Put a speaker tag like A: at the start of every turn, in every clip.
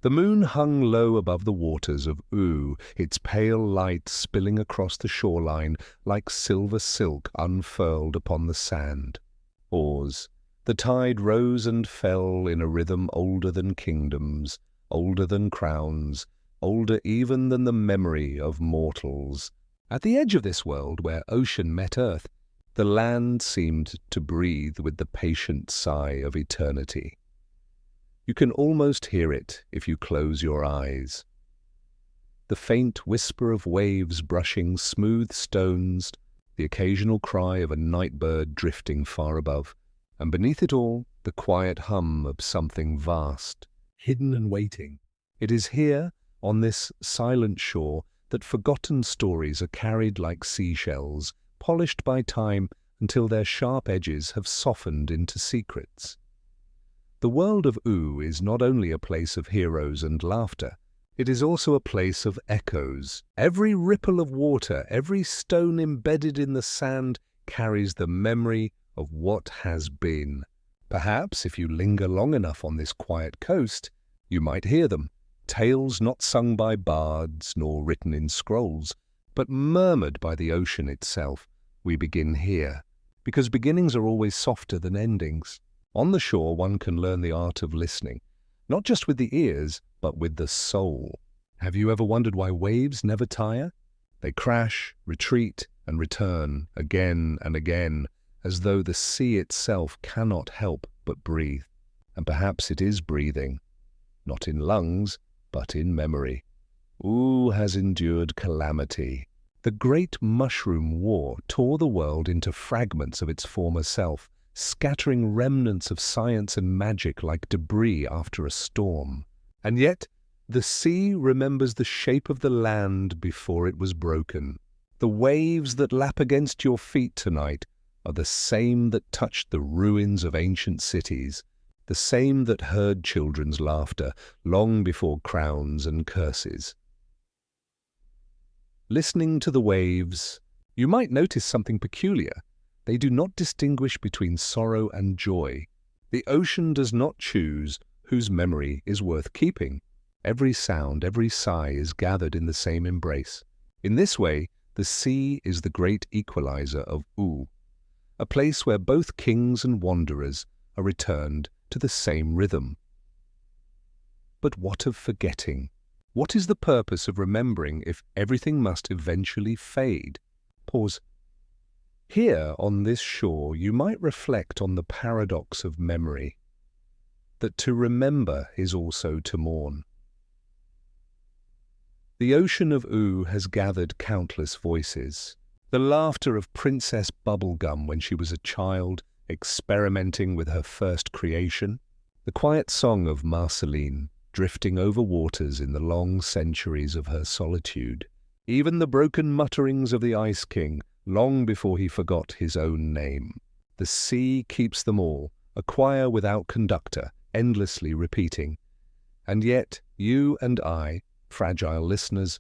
A: The moon hung low above the waters of Oo, its pale light spilling across the shoreline like silver silk unfurled upon the sand. Pause. The tide rose and fell in a rhythm older than kingdoms, older than crowns, older even than the memory of mortals. At the edge of this world where ocean met earth, the land seemed to breathe with the patient sigh of eternity. You can almost hear it if you close your eyes. The faint whisper of waves brushing smooth stones, the occasional cry of a night bird drifting far above, and beneath it all, the quiet hum of something vast, hidden and waiting. It is here, on this silent shore, that forgotten stories are carried like seashells, polished by time until their sharp edges have softened into secrets. The world of Oo is not only a place of heroes and laughter, it is also a place of echoes. Every ripple of water, every stone embedded in the sand carries the memory of what has been. Perhaps, if you linger long enough on this quiet coast, you might hear them, tales not sung by bards nor written in scrolls, but murmured by the ocean itself. We begin here, because beginnings are always softer than endings. On the shore, one can learn the art of listening, not just with the ears, but with the soul. Have you ever wondered why waves never tire? They crash, retreat, and return again and again, as though the sea itself cannot help but breathe. And perhaps it is breathing, not in lungs, but in memory. Oo has endured calamity. The great mushroom war tore the world into fragments of its former self, scattering remnants of science and magic like debris after a storm. And yet, the sea remembers the shape of the land before it was broken. The waves that lap against your feet tonight are the same that touched the ruins of ancient cities, the same that heard children's laughter long before crowns and curses. Listening to the waves, you might notice something peculiar. They do not distinguish between sorrow and joy. The ocean does not choose whose memory is worth keeping. Every sound, every sigh is gathered in the same embrace. In this way, the sea is the great equalizer of Oo, a place where both kings and wanderers are returned to the same rhythm. But what of forgetting? What is the purpose of remembering if everything must eventually fade? Pause. Here, on this shore, you might reflect on the paradox of memory, that to remember is also to mourn. The ocean of Oo has gathered countless voices. The laughter of Princess Bubblegum when she was a child, experimenting with her first creation. The quiet song of Marceline, drifting over waters in the long centuries of her solitude. Even the broken mutterings of the Ice King, long before he forgot his own name. The sea keeps them all, a choir without conductor, endlessly repeating. And yet, you and I, fragile listeners,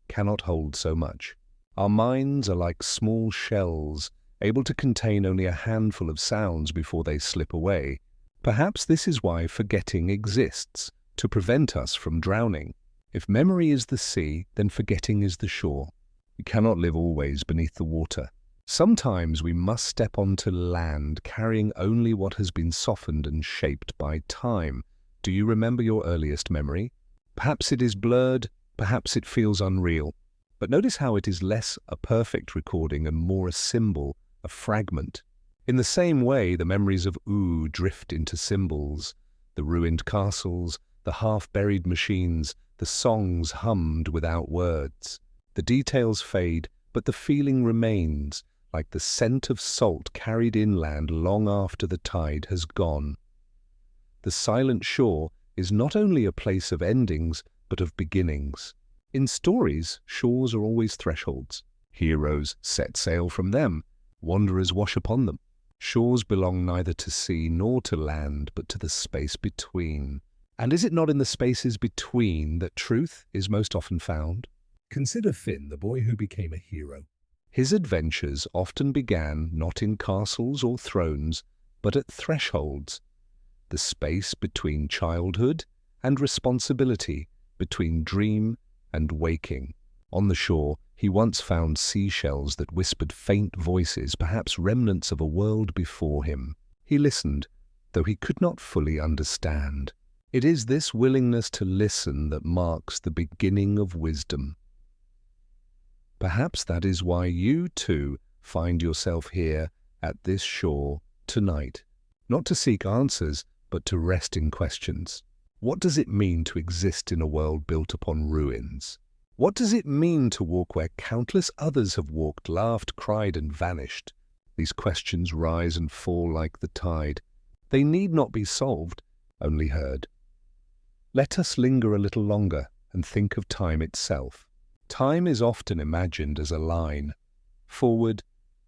A: cannot hold so much. Our minds are like small shells, able to contain only a handful of sounds before they slip away. Perhaps this is why forgetting exists, to prevent us from drowning. If memory is the sea, then forgetting is the shore. We cannot live always beneath the water. Sometimes we must step onto land, carrying only what has been softened and shaped by time. Do you remember your earliest memory? Perhaps it is blurred, perhaps it feels unreal. But notice how it is less a perfect recording and more a symbol, a fragment. In the same way, the memories of Oo drift into symbols. The ruined castles, the half-buried machines, the songs hummed without words. The details fade, but the feeling remains, like the scent of salt carried inland long after the tide has gone. The silent shore is not only a place of endings, but of beginnings. In stories, shores are always thresholds. Heroes set sail from them. Wanderers wash upon them. Shores belong neither to sea nor to land, but to the space between. And is it not in the spaces between that truth is most often found? Consider Finn, the boy who became a hero. His adventures often began not in castles or thrones, but at thresholds. The space between childhood and responsibility, between dream and waking. On the shore, he once found seashells that whispered faint voices, perhaps remnants of a world before him. He listened, though he could not fully understand. It is this willingness to listen that marks the beginning of wisdom. Perhaps that is why you, too, find yourself here at this shore tonight, not to seek answers, but to rest in questions. What does it mean to exist in a world built upon ruins? What does it mean to walk where countless others have walked, laughed, cried, and vanished? These questions rise and fall like the tide. They need not be solved, only heard. Let us linger a little longer and think of time itself. Time is often imagined as a line, forward,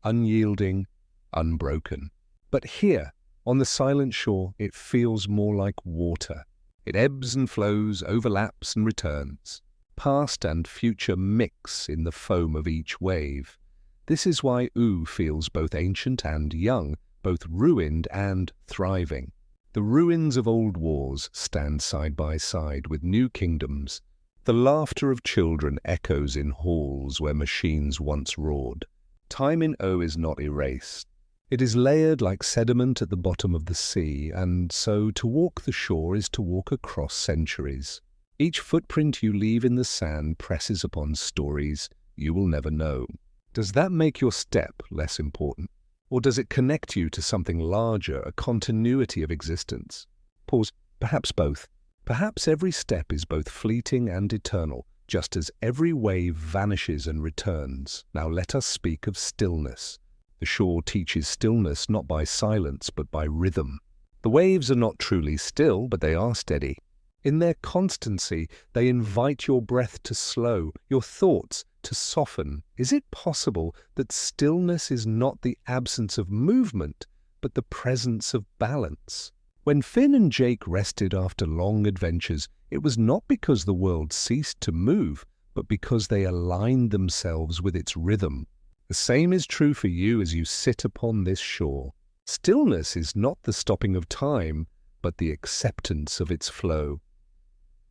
A: unyielding, unbroken. But here, on the silent shore, it feels more like water. It ebbs and flows, overlaps and returns. Past and future mix in the foam of each wave. This is why Oo feels both ancient and young, both ruined and thriving. The ruins of old wars stand side by side with new kingdoms. The laughter of children echoes in halls where machines once roared. Time in O is not erased. It is layered like sediment at the bottom of the sea, and so to walk the shore is to walk across centuries. Each footprint you leave in the sand presses upon stories you will never know. Does that make your step less important? Or does it connect you to something larger, a continuity of existence? Pause. Perhaps both. Perhaps every step is both fleeting and eternal, just as every wave vanishes and returns. Now let us speak of stillness. The shore teaches stillness not by silence but by rhythm. The waves are not truly still, but they are steady. In their constancy, they invite your breath to slow, your thoughts to soften. Is it possible that stillness is not the absence of movement, but the presence of balance? When Finn and Jake rested after long adventures, it was not because the world ceased to move, but because they aligned themselves with its rhythm. The same is true for you as you sit upon this shore. Stillness is not the stopping of time, but the acceptance of its flow.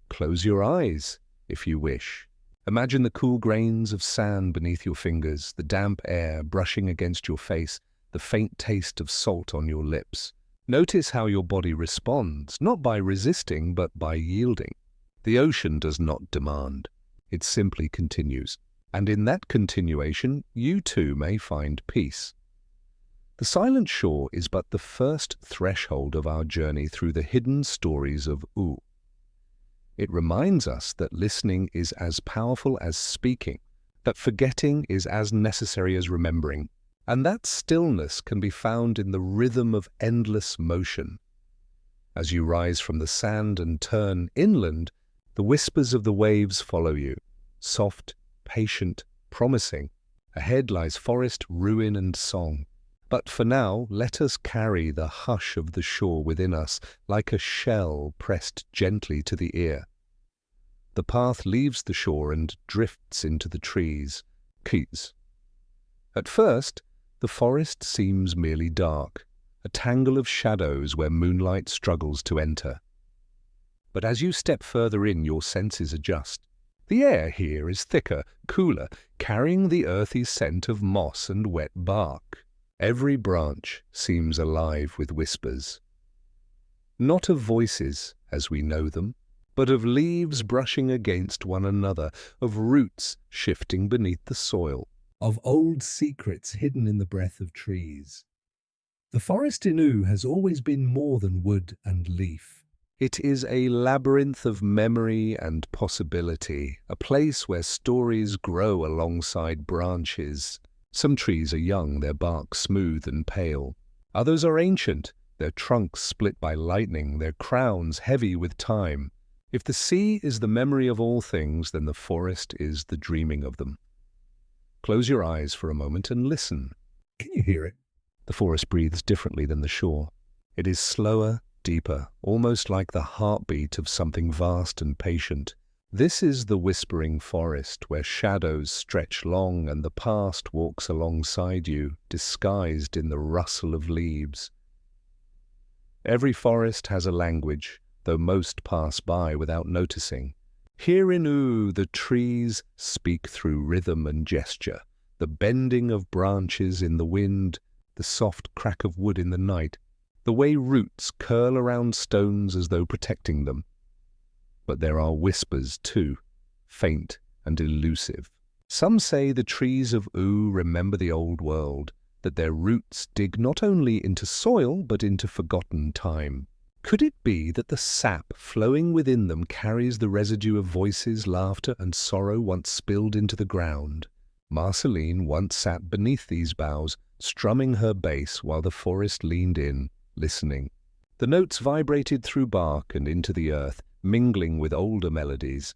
A: Close your eyes, if you wish. Imagine the cool grains of sand beneath your fingers, the damp air brushing against your face, the faint taste of salt on your lips. Notice how your body responds, not by resisting, but by yielding. The ocean does not demand. It simply continues. And in that continuation, you too may find peace. The silent shore is but the first threshold of our journey through the hidden stories of Oo. It reminds us that listening is as powerful as speaking, that forgetting is as necessary as remembering, and that stillness can be found in the rhythm of endless motion. As you rise from the sand and turn inland, the whispers of the waves follow you, soft, patient, promising. Ahead lies forest, ruin, and song. But for now, let us carry the hush of the shore within us, like a shell pressed gently to the ear. The path leaves the shore and drifts into the trees. Keys. At first, the forest seems merely dark, a tangle of shadows where moonlight struggles to enter. But as you step further in, your senses adjust. The air here is thicker, cooler, carrying the earthy scent of moss and wet bark. Every branch seems alive with whispers. Not of voices as we know them, but of leaves brushing against one another, of roots shifting beneath the soil, of old secrets hidden in the breath of trees. The forest in Oo has always been more than wood and leaf. It is a labyrinth of memory and possibility, a place where stories grow alongside branches. Some trees are young, their bark smooth and pale. Others are ancient, their trunks split by lightning, their crowns heavy with time. If the sea is the memory of all things, then the forest is the dreaming of them. Close your eyes for a moment and listen. Can you hear it? The forest breathes differently than the shore. It is slower, deeper, almost like the heartbeat of something vast and patient. This is the whispering forest, where shadows stretch long and the past walks alongside you, disguised in the rustle of leaves. Every forest has a language, though most pass by without noticing. Here in Ooh, the trees speak through rhythm and gesture, the bending of branches in the wind, the soft crack of wood in the night, the way roots curl around stones as though protecting them. But there are whispers too, faint and elusive. Some say the trees of Ooh remember the old world, that their roots dig not only into soil but into forgotten time. Could it be that the sap flowing within them carries the residue of voices, laughter, and sorrow once spilled into the ground? Marceline once sat beneath these boughs, strumming her bass while the forest leaned in, listening. The notes vibrated through bark and into the earth, mingling with older melodies,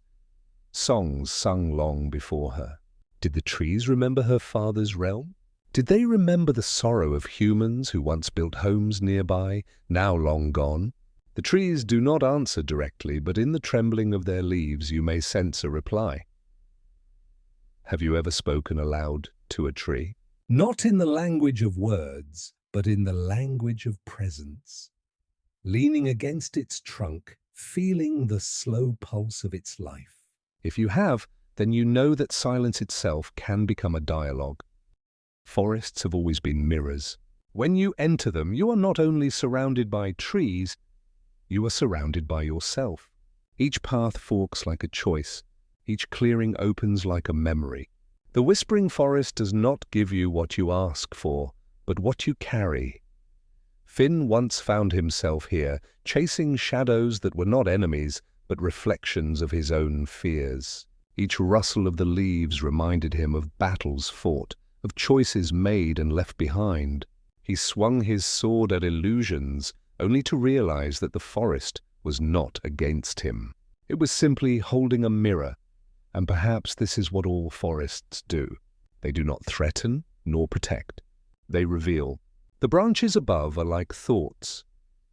A: songs sung long before her. Did the trees remember her father's realm? Did they remember the sorrow of humans who once built homes nearby, now long gone? The trees do not answer directly, but in the trembling of their leaves you may sense a reply. Have you ever spoken aloud to a tree? Not in the language of words, but in the language of presence. Leaning against its trunk, feeling the slow pulse of its life. If you have, then you know that silence itself can become a dialogue. Forests have always been mirrors. When you enter them, you are not only surrounded by trees, you are surrounded by yourself. Each path forks like a choice. Each clearing opens like a memory. The whispering forest does not give you what you ask for, but what you carry. Finn once found himself here, chasing shadows that were not enemies, but reflections of his own fears. Each rustle of the leaves reminded him of battles fought, of choices made and left behind. He swung his sword at illusions, only to realize that the forest was not against him. It was simply holding a mirror, and perhaps this is what all forests do. They do not threaten nor protect. They reveal. The branches above are like thoughts,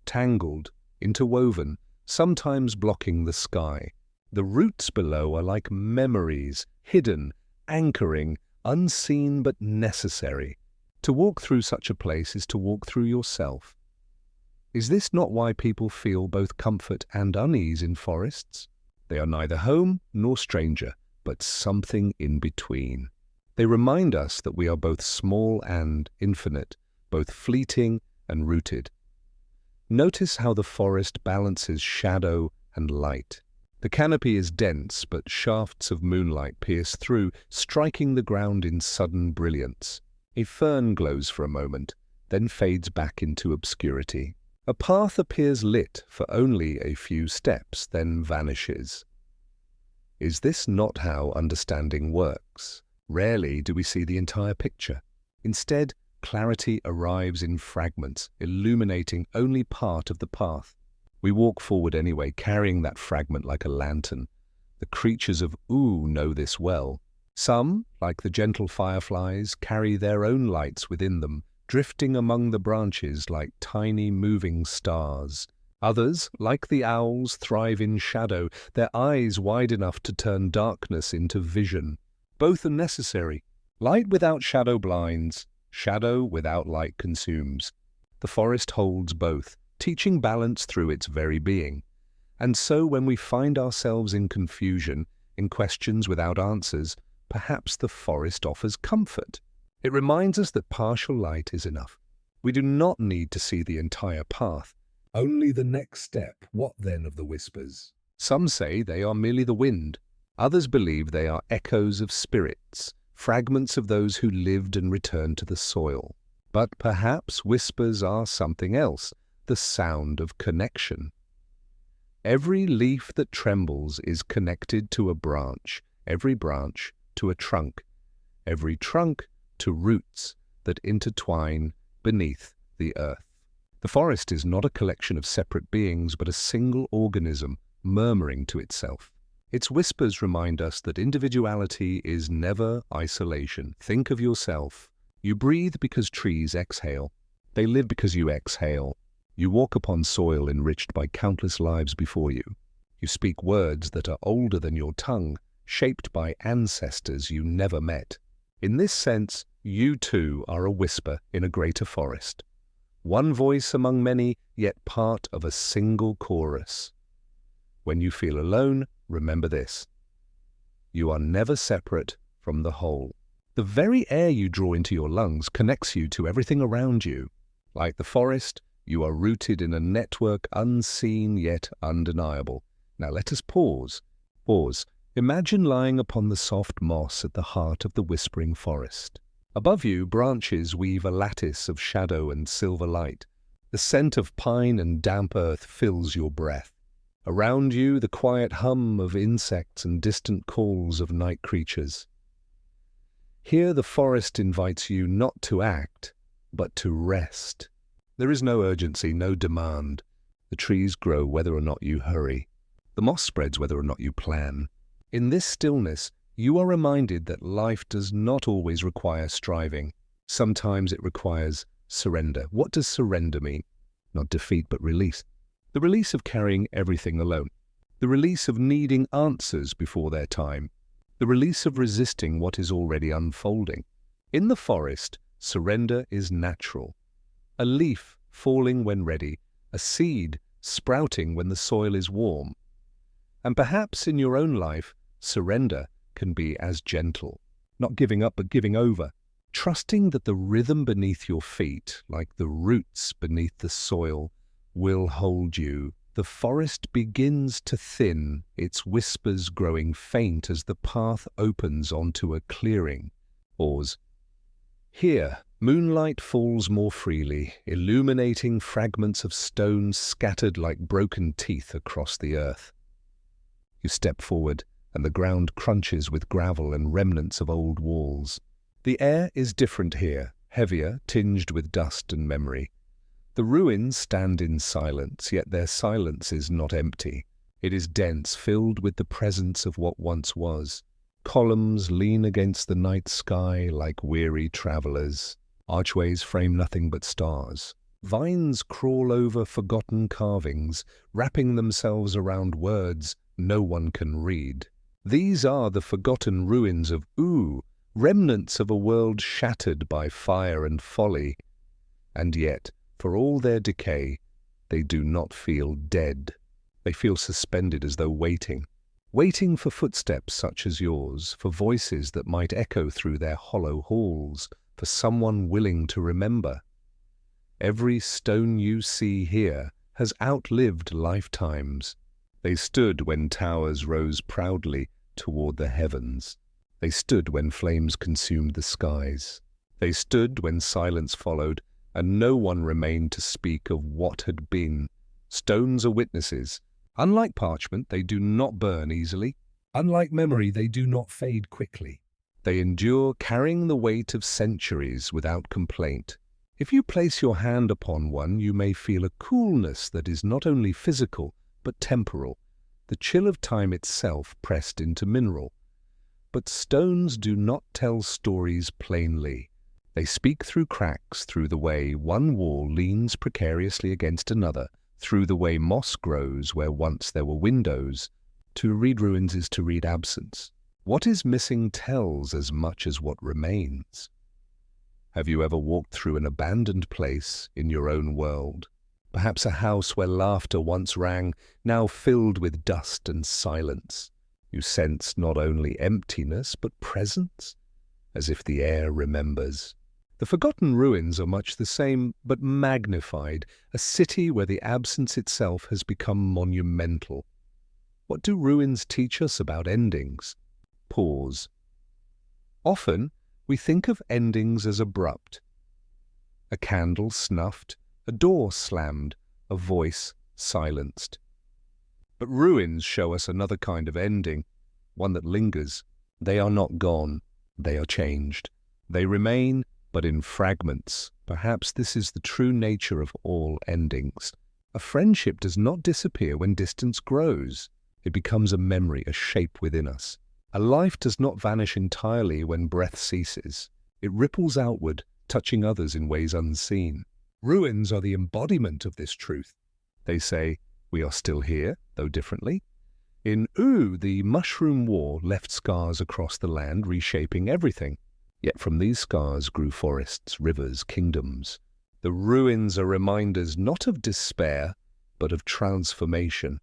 A: tangled, interwoven, sometimes blocking the sky. The roots below are like memories, hidden, anchoring, unseen but necessary. To walk through such a place is to walk through yourself. Is this not why people feel both comfort and unease in forests? They are neither home nor stranger, but something in between. They remind us that we are both small and infinite, both fleeting and rooted. Notice how the forest balances shadow and light. The canopy is dense, but shafts of moonlight pierce through, striking the ground in sudden brilliance. A fern glows for a moment, then fades back into obscurity. A path appears lit for only a few steps, then vanishes. Is this not how understanding works? Rarely do we see the entire picture. Instead, clarity arrives in fragments, illuminating only part of the path. We walk forward anyway, carrying that fragment like a lantern. The creatures of Ooh know this well. Some, like the gentle fireflies, carry their own lights within them, drifting among the branches like tiny moving stars. Others, like the owls, thrive in shadow, their eyes wide enough to turn darkness into vision. Both are necessary. Light without shadow blinds, shadow without light consumes. The forest holds both, teaching balance through its very being. And so when we find ourselves in confusion, in questions without answers, perhaps the forest offers comfort. It reminds us that partial light is enough. We do not need to see the entire path, only the next step. What then of the whispers? Some say they are merely the wind. Others believe they are echoes of spirits, fragments of those who lived and returned to the soil. But perhaps whispers are something else, the sound of connection. Every leaf that trembles is connected to a branch, every branch to a trunk, every trunk to roots that intertwine beneath the earth. The forest is not a collection of separate beings, but a single organism murmuring to itself. Its whispers remind us that individuality is never isolation. Think of yourself. You breathe because trees exhale. They live because you exhale. You walk upon soil enriched by countless lives before you. You speak words that are older than your tongue, shaped by ancestors you never met. In this sense, you too are a whisper in a greater forest. One voice among many, yet part of a single chorus. When you feel alone, remember this: you are never separate from the whole. The very air you draw into your lungs connects you to everything around you. Like the forest, you are rooted in a network unseen yet undeniable. Now let us pause. Pause. Imagine lying upon the soft moss at the heart of the whispering forest. Above you, branches weave a lattice of shadow and silver light. The scent of pine and damp earth fills your breath. Around you, the quiet hum of insects and distant calls of night creatures. Here the forest invites you not to act, but to rest. There is no urgency, no demand. The trees grow whether or not you hurry. The moss spreads whether or not you plan. In this stillness, you are reminded that life does not always require striving. Sometimes it requires surrender. What does surrender mean? Not defeat, but release. The release of carrying everything alone. The release of needing answers before their time. The release of resisting what is already unfolding. In the forest, surrender is natural. A leaf falling when ready, a seed sprouting when the soil is warm. And perhaps in your own life, surrender can be as gentle. Not giving up, but giving over. Trusting that the rhythm beneath your feet, like the roots beneath the soil, will hold you. The forest begins to thin, its whispers growing faint as the path opens onto a clearing. Pause. Here, moonlight falls more freely, illuminating fragments of stone scattered like broken teeth across the earth. You step forward, and the ground crunches with gravel and remnants of old walls. The air is different here, heavier, tinged with dust and memory. The ruins stand in silence, yet their silence is not empty. It is dense, filled with the presence of what once was. Columns lean against the night sky like weary travelers. Archways frame nothing but stars. Vines crawl over forgotten carvings, wrapping themselves around words no one can read. These are the forgotten ruins of remnants of a world shattered by fire and folly. And yet, for all their decay, they do not feel dead. They feel suspended as though waiting for footsteps such as yours, for voices that might echo through their hollow halls, for someone willing to remember. Every stone you see here has outlived lifetimes. They stood when towers rose proudly toward the heavens. They stood when flames consumed the skies. They stood when silence followed, and no one remained to speak of what had been. Stones are witnesses. Unlike parchment, they do not burn easily. Unlike memory, they do not fade quickly. They endure, carrying the weight of centuries without complaint. If you place your hand upon one, you may feel a coolness that is not only physical, but temporal, the chill of time itself pressed into mineral. But stones do not tell stories plainly. They speak through cracks, through the way one wall leans precariously against another, through the way moss grows where once there were windows. To read ruins is to read absence. What is missing tells as much as what remains. Have you ever walked through an abandoned place in your own world? Perhaps a house where laughter once rang, now filled with dust and silence. You sense not only emptiness, but presence, as if the air remembers. The forgotten ruins are much the same, but magnified, a city where the absence itself has become monumental. What do ruins teach us about endings? Pause. Often, we think of endings as abrupt. A candle snuffed, a door slammed, a voice silenced. But ruins show us another kind of ending, one that lingers. They are not gone, they are changed. They remain, but in fragments. Perhaps this is the true nature of all endings. A friendship does not disappear when distance grows. It becomes a memory, a shape within us. A life does not vanish entirely when breath ceases. It ripples outward, touching others in ways unseen. Ruins are the embodiment of this truth. They say, we are still here, though differently. In the mushroom war left scars across the land, reshaping everything. Yet from these scars grew forests, rivers, kingdoms. The ruins are reminders not of despair, but of transformation.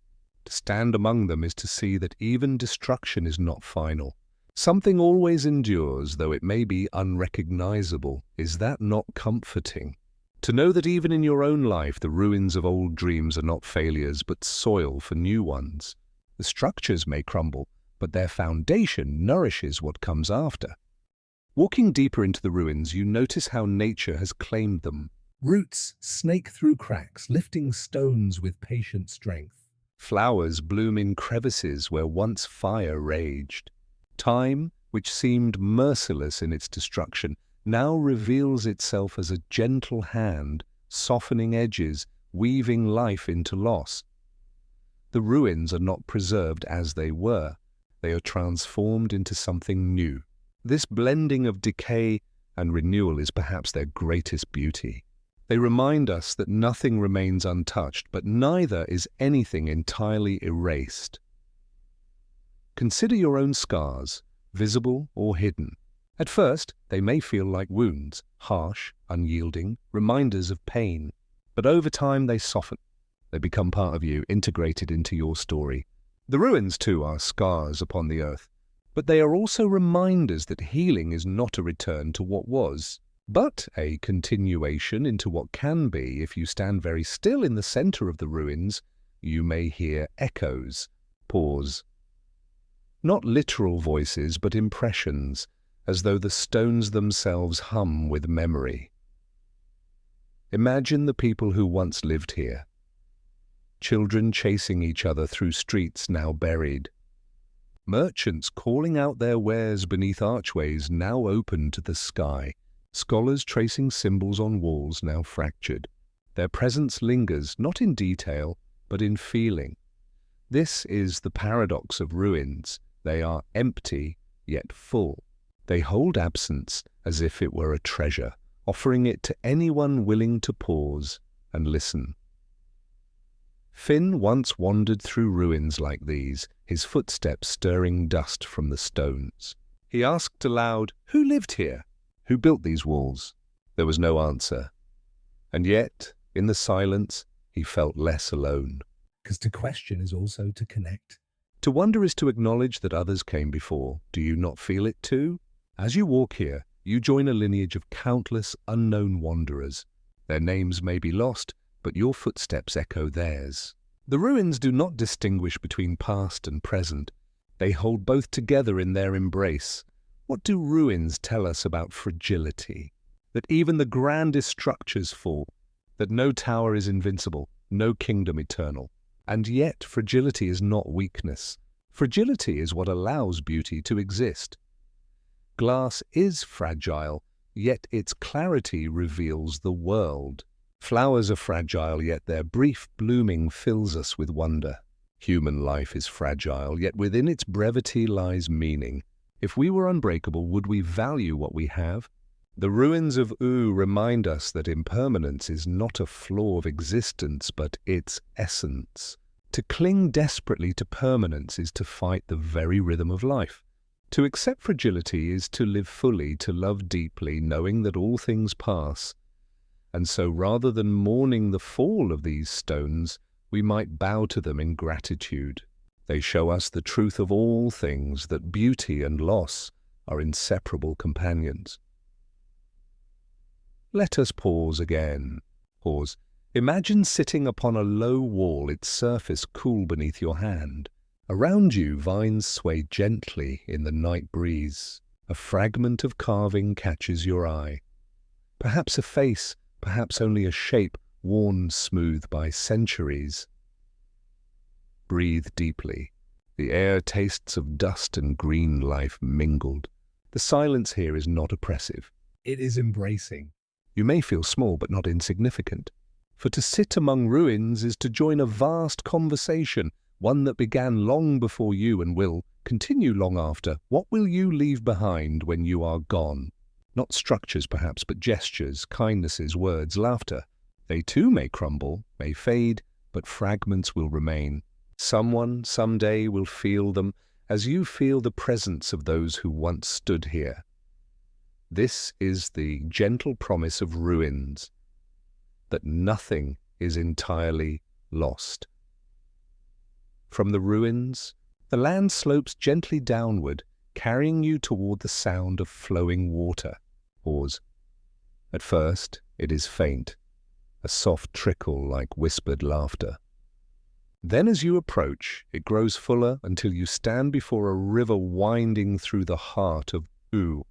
A: To stand among them is to see that even destruction is not final. Something always endures, though it may be unrecognizable. Is that not comforting? To know that even in your own life, the ruins of old dreams are not failures, but soil for new ones. The structures may crumble, but their foundation nourishes what comes after. Walking deeper into the ruins, you notice how nature has claimed them. Roots snake through cracks, lifting stones with patient strength. Flowers bloom in crevices where once fire raged. Time, which seemed merciless in its destruction, now reveals itself as a gentle hand, softening edges, weaving life into loss. The ruins are not preserved as they were. They are transformed into something new. This blending of decay and renewal is perhaps their greatest beauty. They remind us that nothing remains untouched, but neither is anything entirely erased. Consider your own scars, visible or hidden. At first, they may feel like wounds, harsh, unyielding, reminders of pain. But over time, they soften. They become part of you, integrated into your story. The ruins, too, are scars upon the earth. But they are also reminders that healing is not a return to what was, but a continuation into what can be. If you stand very still in the center of the ruins, you may hear echoes. Pause. Not literal voices, but impressions, as though the stones themselves hum with memory. Imagine the people who once lived here. Children chasing each other through streets now buried. Merchants calling out their wares beneath archways now open to the sky. Scholars tracing symbols on walls now fractured. Their presence lingers, not in detail, but in feeling. This is the paradox of ruins. They are empty, yet full. They hold absence as if it were a treasure, offering it to anyone willing to pause and listen. Finn once wandered through ruins like these, his footsteps stirring dust from the stones. He asked aloud, "Who lived here? Who built these walls?" There was no answer. And yet, in the silence, he felt less alone. Because to question is also to connect. To wonder is to acknowledge that others came before. Do you not feel it too? As you walk here, you join a lineage of countless unknown wanderers. Their names may be lost, but your footsteps echo theirs. The ruins do not distinguish between past and present. They hold both together in their embrace. What do ruins tell us about fragility? That even the grandest structures fall, that no tower is invincible, no kingdom eternal. And yet fragility is not weakness. Fragility is what allows beauty to exist. Glass is fragile, yet its clarity reveals the world. Flowers are fragile, yet their brief blooming fills us with wonder. Human life is fragile, yet within its brevity lies meaning. If we were unbreakable, would we value what we have? The ruins of U remind us that impermanence is not a flaw of existence, but its essence. To cling desperately to permanence is to fight the very rhythm of life. To accept fragility is to live fully, to love deeply, knowing that all things pass. And so rather than mourning the fall of these stones, we might bow to them in gratitude. They show us the truth of all things, that beauty and loss are inseparable companions. Let us pause again. Pause. Imagine sitting upon a low wall, its surface cool beneath your hand. Around you, vines sway gently in the night breeze. A fragment of carving catches your eye. Perhaps a face, perhaps only a shape worn smooth by centuries. Breathe deeply. The air tastes of dust and green life mingled. The silence here is not oppressive. It is embracing. You may feel small but not insignificant. For to sit among ruins is to join a vast conversation, one that began long before you and will continue long after. What will you leave behind when you are gone? Not structures perhaps, but gestures, kindnesses, words, laughter. They too may crumble, may fade, but fragments will remain. Someone, someday, will feel them as you feel the presence of those who once stood here. This is the gentle promise of ruins, that nothing is entirely lost. From the ruins, the land slopes gently downward, carrying you toward the sound of flowing water. Pause. At first, it is faint, a soft trickle like whispered laughter. Then as you approach, it grows fuller until you stand before a river winding through the heart of Oo.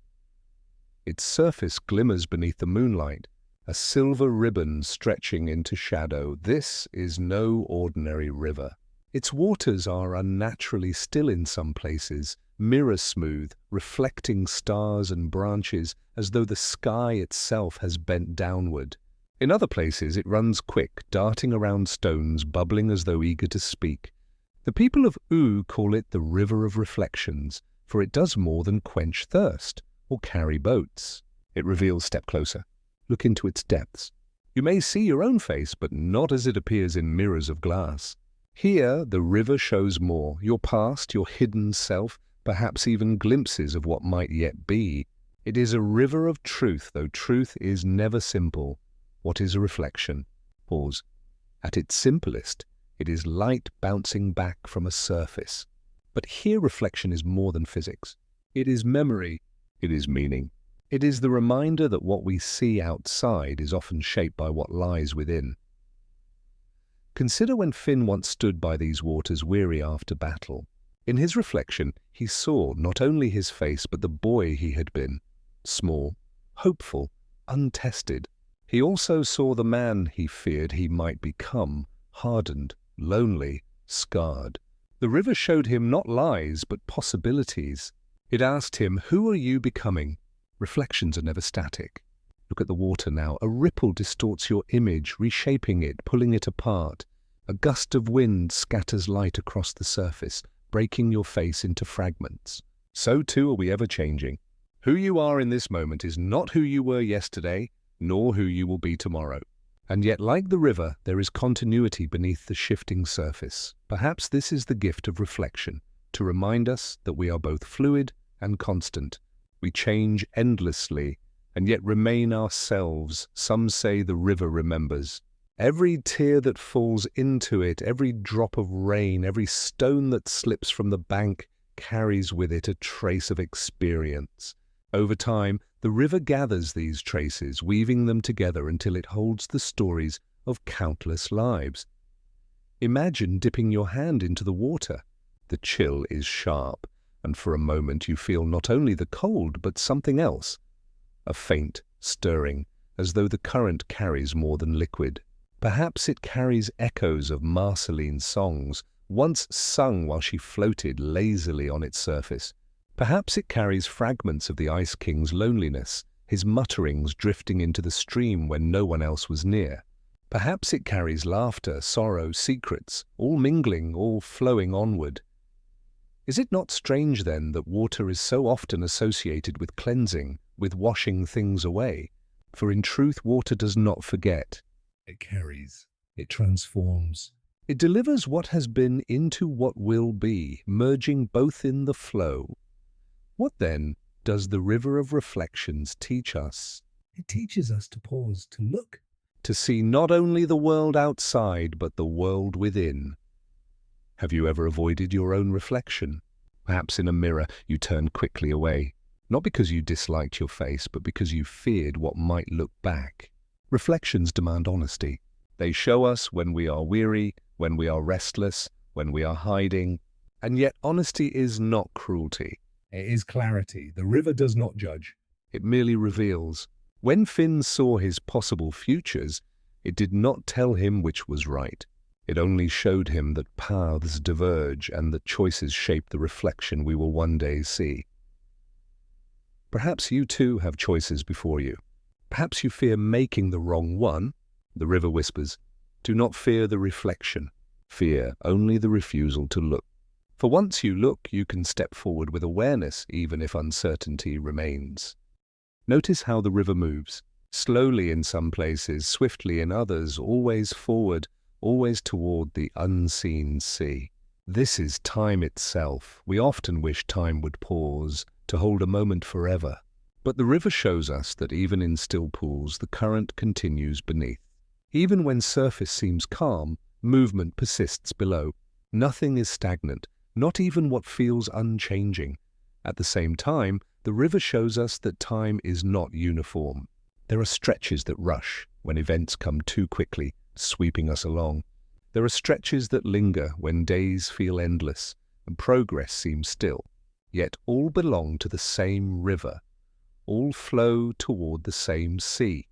A: Its surface glimmers beneath the moonlight, a silver ribbon stretching into shadow. This is no ordinary river. Its waters are unnaturally still in some places, mirror-smooth, reflecting stars and branches as though the sky itself has bent downward. In other places it runs quick, darting around stones, bubbling as though eager to speak. The people of Oo call it the River of Reflections, for it does more than quench thirst or carry boats. It reveals, step closer, look into its depths. You may see your own face, but not as it appears in mirrors of glass. Here the river shows more, your past, your hidden self, perhaps even glimpses of what might yet be. It is a river of truth, though truth is never simple. What is a reflection? Pause. At its simplest, it is light bouncing back from a surface. But here reflection is more than physics. It is memory. It is meaning. It is the reminder that what we see outside is often shaped by what lies within. Consider when Finn once stood by these waters weary after battle. In his reflection, he saw not only his face but the boy he had been. Small, hopeful, untested. He also saw the man he feared he might become, hardened, lonely, scarred. The river showed him not lies, but possibilities. It asked him, who are you becoming? Reflections are never static. Look at the water now. A ripple distorts your image, reshaping it, pulling it apart. A gust of wind scatters light across the surface, breaking your face into fragments. So too are we ever changing. Who you are in this moment is not who you were yesterday, nor who you will be tomorrow. And yet, like the river, there is continuity beneath the shifting surface. Perhaps this is the gift of reflection, to remind us that we are both fluid and constant. We change endlessly, and yet remain ourselves. Some say the river remembers. Every tear that falls into it, every drop of rain, every stone that slips from the bank carries with it a trace of experience. Over time, the river gathers these traces, weaving them together until it holds the stories of countless lives. Imagine dipping your hand into the water. The chill is sharp, and for a moment you feel not only the cold but something else. A faint stirring, as though the current carries more than liquid. Perhaps it carries echoes of Marceline's songs, once sung while she floated lazily on its surface. Perhaps it carries fragments of the Ice King's loneliness, his mutterings drifting into the stream when no one else was near. Perhaps it carries laughter, sorrow, secrets, all mingling, all flowing onward. Is it not strange, then, that water is so often associated with cleansing, with washing things away? For in truth, water does not forget. It carries. It transforms. It delivers what has been into what will be, merging both in the flow. What, then, does the river of reflections teach us? It teaches us to pause, to look, to see not only the world outside, but the world within. Have you ever avoided your own reflection? Perhaps in a mirror you turned quickly away, not because you disliked your face, but because you feared what might look back. Reflections demand honesty. They show us when we are weary, when we are restless, when we are hiding. And yet honesty is not cruelty. It is clarity. The river does not judge. It merely reveals. When Finn saw his possible futures, it did not tell him which was right. It only showed him that paths diverge and that choices shape the reflection we will one day see. Perhaps you too have choices before you. Perhaps you fear making the wrong one. The river whispers, do not fear the reflection. Fear only the refusal to look. For once you look, you can step forward with awareness, even if uncertainty remains. Notice how the river moves, slowly in some places, swiftly in others, always forward, always toward the unseen sea. This is time itself. We often wish time would pause, to hold a moment forever. But the river shows us that even in still pools, the current continues beneath. Even when surface seems calm, movement persists below. Nothing is stagnant, not even what feels unchanging. At the same time, the river shows us that time is not uniform. There are stretches that rush when events come too quickly, sweeping us along. There are stretches that linger when days feel endless and progress seems still. Yet all belong to the same river. All flow toward the same sea.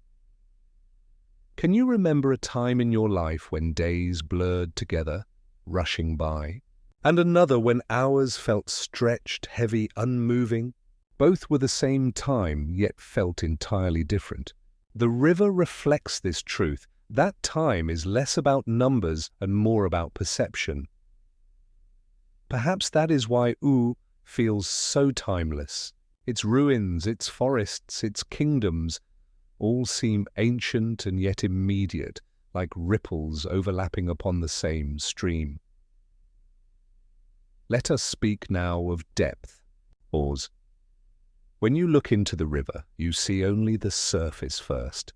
A: Can you remember a time in your life when days blurred together, rushing by, and another when hours felt stretched, heavy, unmoving? Both were the same time, yet felt entirely different. The river reflects this truth. That time is less about numbers and more about perception. Perhaps that is why U feels so timeless. Its ruins, its forests, its kingdoms, all seem ancient and yet immediate, like ripples overlapping upon the same stream. Let us speak now of depth. Pause. When you look into the river, you see only the surface first.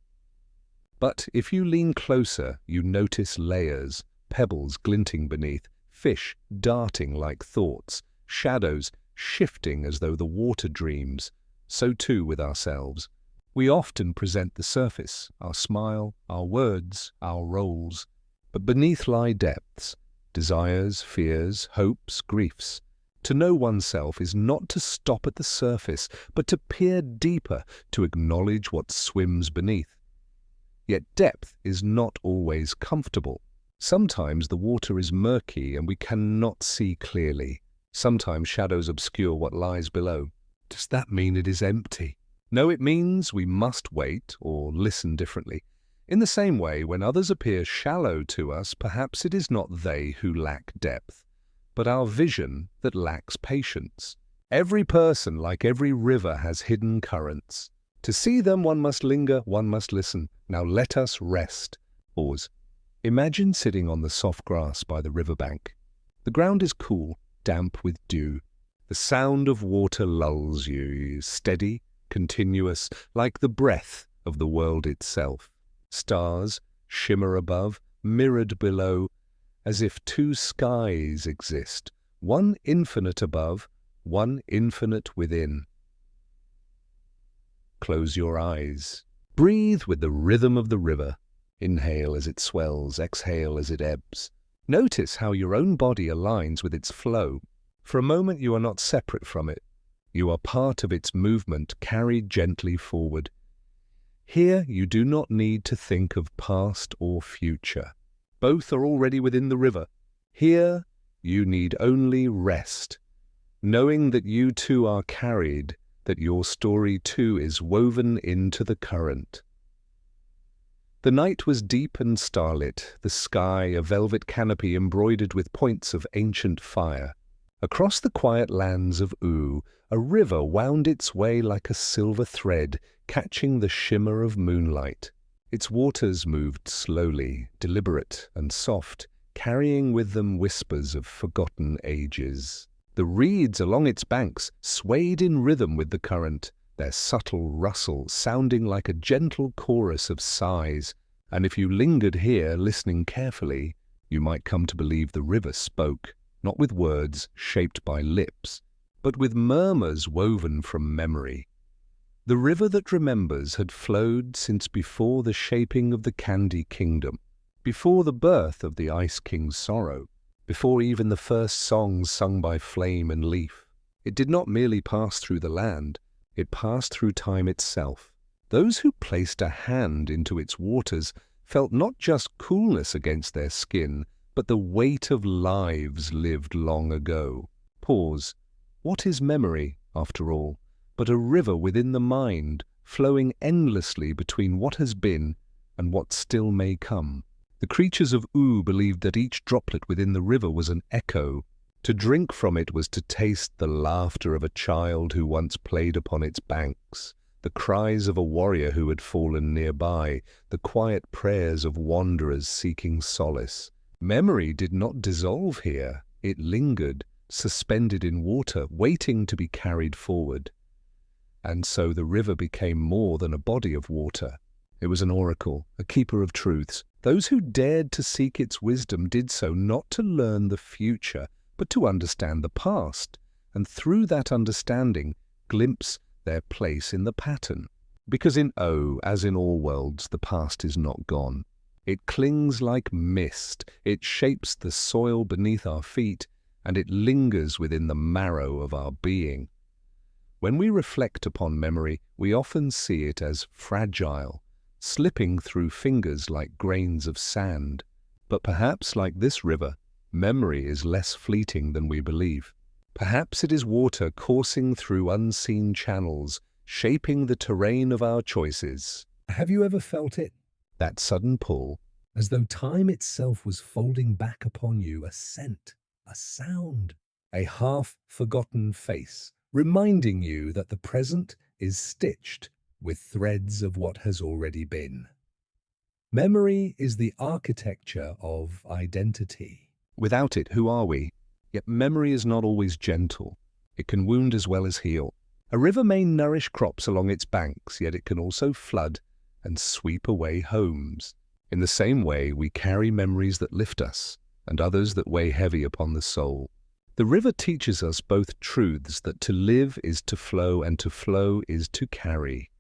A: But if you lean closer, you notice layers, pebbles glinting beneath, fish darting like thoughts, shadows shifting as though the water dreams. So too with ourselves. We often present the surface, our smile, our words, our roles. But beneath lie depths, desires, fears, hopes, griefs. To know oneself is not to stop at the surface, but to peer deeper, to acknowledge what swims beneath. Yet depth is not always comfortable. Sometimes the water is murky and we cannot see clearly. Sometimes shadows obscure what lies below. Does that mean it is empty? No, it means we must wait or listen differently. In the same way, when others appear shallow to us, perhaps it is not they who lack depth, but our vision that lacks patience. Every person, like every river, has hidden currents. To see them, one must linger, one must listen. Now let us rest. Pause. Imagine sitting on the soft grass by the riverbank. The ground is cool, damp with dew. The sound of water lulls you, steady, continuous, like the breath of the world itself. Stars shimmer above, mirrored below, as if two skies exist, one infinite above, one infinite within. Close your eyes. Breathe with the rhythm of the river. Inhale as it swells, exhale as it ebbs. Notice how your own body aligns with its flow. For a moment you are not separate from it. You are part of its movement, carried gently forward. Here you do not need to think of past or future. Both are already within the river. Here you need only rest, knowing that you too are carried, that your story too is woven into the current. The night was deep and starlit, the sky a velvet canopy embroidered with points of ancient fire. Across the quiet lands of U, a river wound its way like a silver thread, catching the shimmer of moonlight. Its waters moved slowly, deliberate and soft, carrying with them whispers of forgotten ages. The reeds along its banks swayed in rhythm with the current, their subtle rustle sounding like a gentle chorus of sighs, and if you lingered here listening carefully, you might come to believe the river spoke, not with words shaped by lips, but with murmurs woven from memory. The river that remembers had flowed since before the shaping of the Candy Kingdom, before the birth of the Ice King's sorrow, before even the first songs sung by flame and leaf. It did not merely pass through the land, it passed through time itself. Those who placed a hand into its waters felt not just coolness against their skin, but the weight of lives lived long ago. Pause. What is memory, after all, but a river within the mind, flowing endlessly between what has been and what still may come? The creatures of U believed that each droplet within the river was an echo. To drink from it was to taste the laughter of a child who once played upon its banks, the cries of a warrior who had fallen nearby, the quiet prayers of wanderers seeking solace. Memory did not dissolve here. It lingered, suspended in water, waiting to be carried forward. And so the river became more than a body of water. It was an oracle, a keeper of truths, Those who dared to seek its wisdom did so not to learn the future, but to understand the past, and through that understanding, glimpse their place in the pattern. Because in O, as in all worlds, the past is not gone. It clings like mist, it shapes the soil beneath our feet, and it lingers within the marrow of our being. When we reflect upon memory, we often see it as fragile, slipping through fingers like grains of sand. But perhaps, like this river, memory is less fleeting than we believe. Perhaps it is water coursing through unseen channels, shaping the terrain of our choices.
B: Have you ever felt it?
A: That sudden pull,
B: As though time itself was folding back upon you, a scent, a sound, a half-forgotten face, reminding you that the present is stitched with threads of what has already been. Memory is the architecture of identity.
A: without it, who are we? Yet memory is not always gentle. It can wound as well as heal. A river may nourish crops along its banks, yet it can also flood and sweep away homes. In the same way, we carry memories that lift us, and others that weigh heavy upon the soul. The river teaches us both truths, that to live is to flow, and to flow is to carry.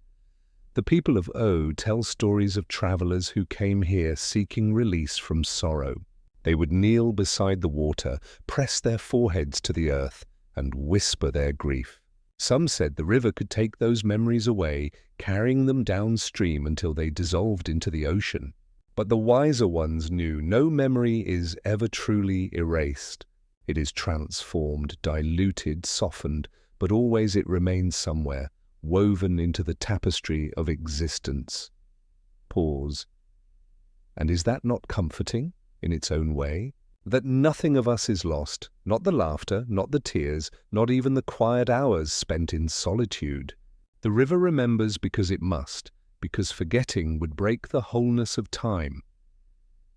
A: The people of O tell stories of travelers who came here seeking release from sorrow. They would kneel beside the water, press their foreheads to the earth, and whisper their grief. Some said the river could take those memories away, carrying them downstream until they dissolved into the ocean. But the wiser ones knew no memory is ever truly erased. It is transformed, diluted, softened, but always it remains somewhere, woven into the tapestry of existence. Pause. And is that not comforting, in its own way? That nothing of us is lost, not the laughter, not the tears, not even the quiet hours spent in solitude. The river remembers because it must, because forgetting would break the wholeness of time.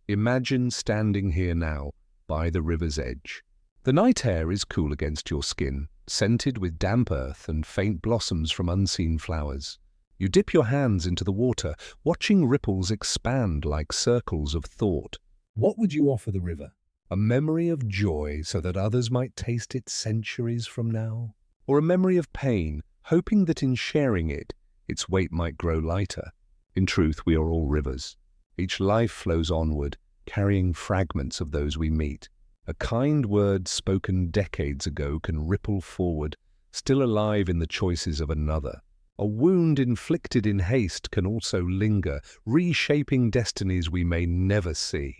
A: Imagine standing here now, by the river's edge. The night air is cool against your skin, scented with damp earth and faint blossoms from unseen flowers. You dip your hands into the water, watching ripples expand like circles of thought.
B: What would you offer the river?
A: A memory of joy so that others might taste it centuries from now? Or a memory of pain, hoping that in sharing it, its weight might grow lighter? In truth, we are all rivers. Each life flows onward, carrying fragments of those we meet. A kind word spoken decades ago can ripple forward, still alive in the choices of another. A wound inflicted in haste can also linger, reshaping destinies we may never see.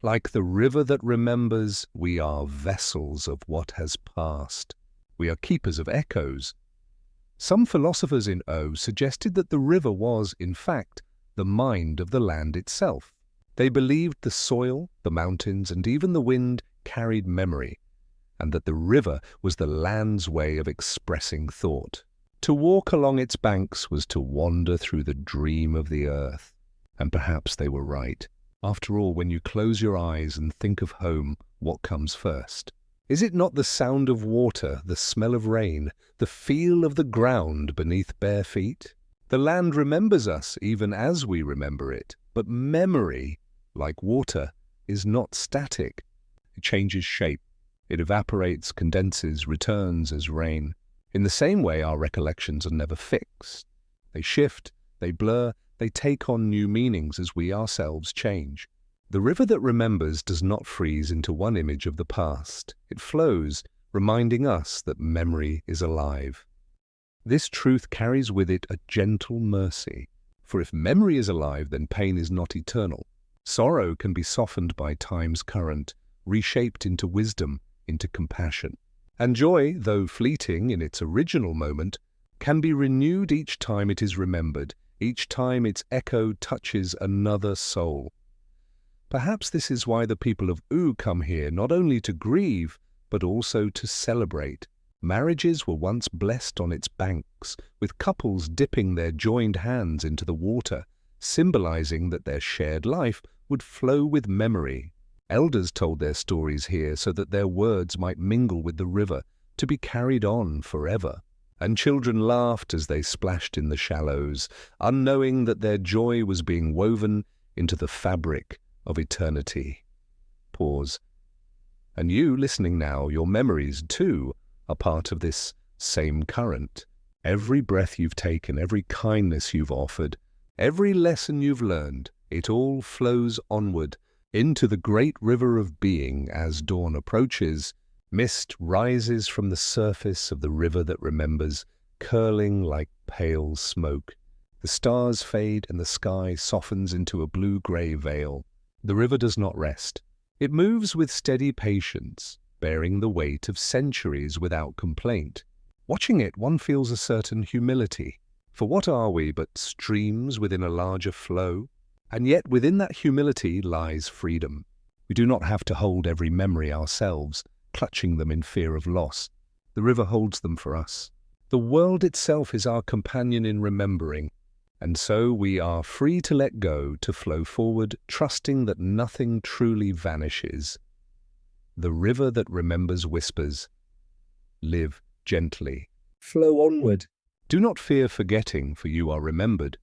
A: Like the river that remembers, we are vessels of what has passed. We are keepers of echoes. Some philosophers in O suggested that the river was, in fact, the mind of the land itself. They believed the soil, the mountains, and even the wind carried memory, and that the river was the land's way of expressing thought. To walk along its banks was to wander through the dream of the earth. And perhaps they were right. After all, when you close your eyes and think of home, what comes first? Is it not the sound of water, the smell of rain, the feel of the ground beneath bare feet? The land remembers us even as we remember it, but memory, like water, is not static. It changes shape. It evaporates, condenses, returns as rain. In the same way, our recollections are never fixed. They shift, they blur, they take on new meanings as we ourselves change. The river that remembers does not freeze into one image of the past. It flows, reminding us that memory is alive. This truth carries with it a gentle mercy. For if memory is alive, then pain is not eternal. Sorrow can be softened by time's current, reshaped into wisdom, into compassion. And joy, though fleeting in its original moment, can be renewed each time it is remembered, each time its echo touches another soul. Perhaps this is why the people of U come here not only to grieve, but also to celebrate. Marriages were once blessed on its banks, with couples dipping their joined hands into the water, symbolizing that their shared life would flow with memory. Elders told their stories here so that their words might mingle with the river, to be carried on forever. And children laughed as they splashed in the shallows, unknowing that their joy was being woven into the fabric of eternity. Pause. And you, listening now, your memories, too, are part of this same current. Every breath you've taken, every kindness you've offered, every lesson you've learned, it all flows onward into the great river of being. As dawn approaches, mist rises from the surface of the river that remembers, curling like pale smoke. The stars fade and the sky softens into a blue-grey veil. The river does not rest. It moves with steady patience, bearing the weight of centuries without complaint. Watching it, one feels a certain humility. For what are we but streams within a larger flow? And yet within that humility lies freedom. We do not have to hold every memory ourselves, clutching them in fear of loss. The river holds them for us. The world itself is our companion in remembering, and so we are free to let go, to flow forward, trusting that nothing truly vanishes. The river that remembers whispers, "Live gently.
B: Flow onward.
A: Do not fear forgetting, for you are remembered."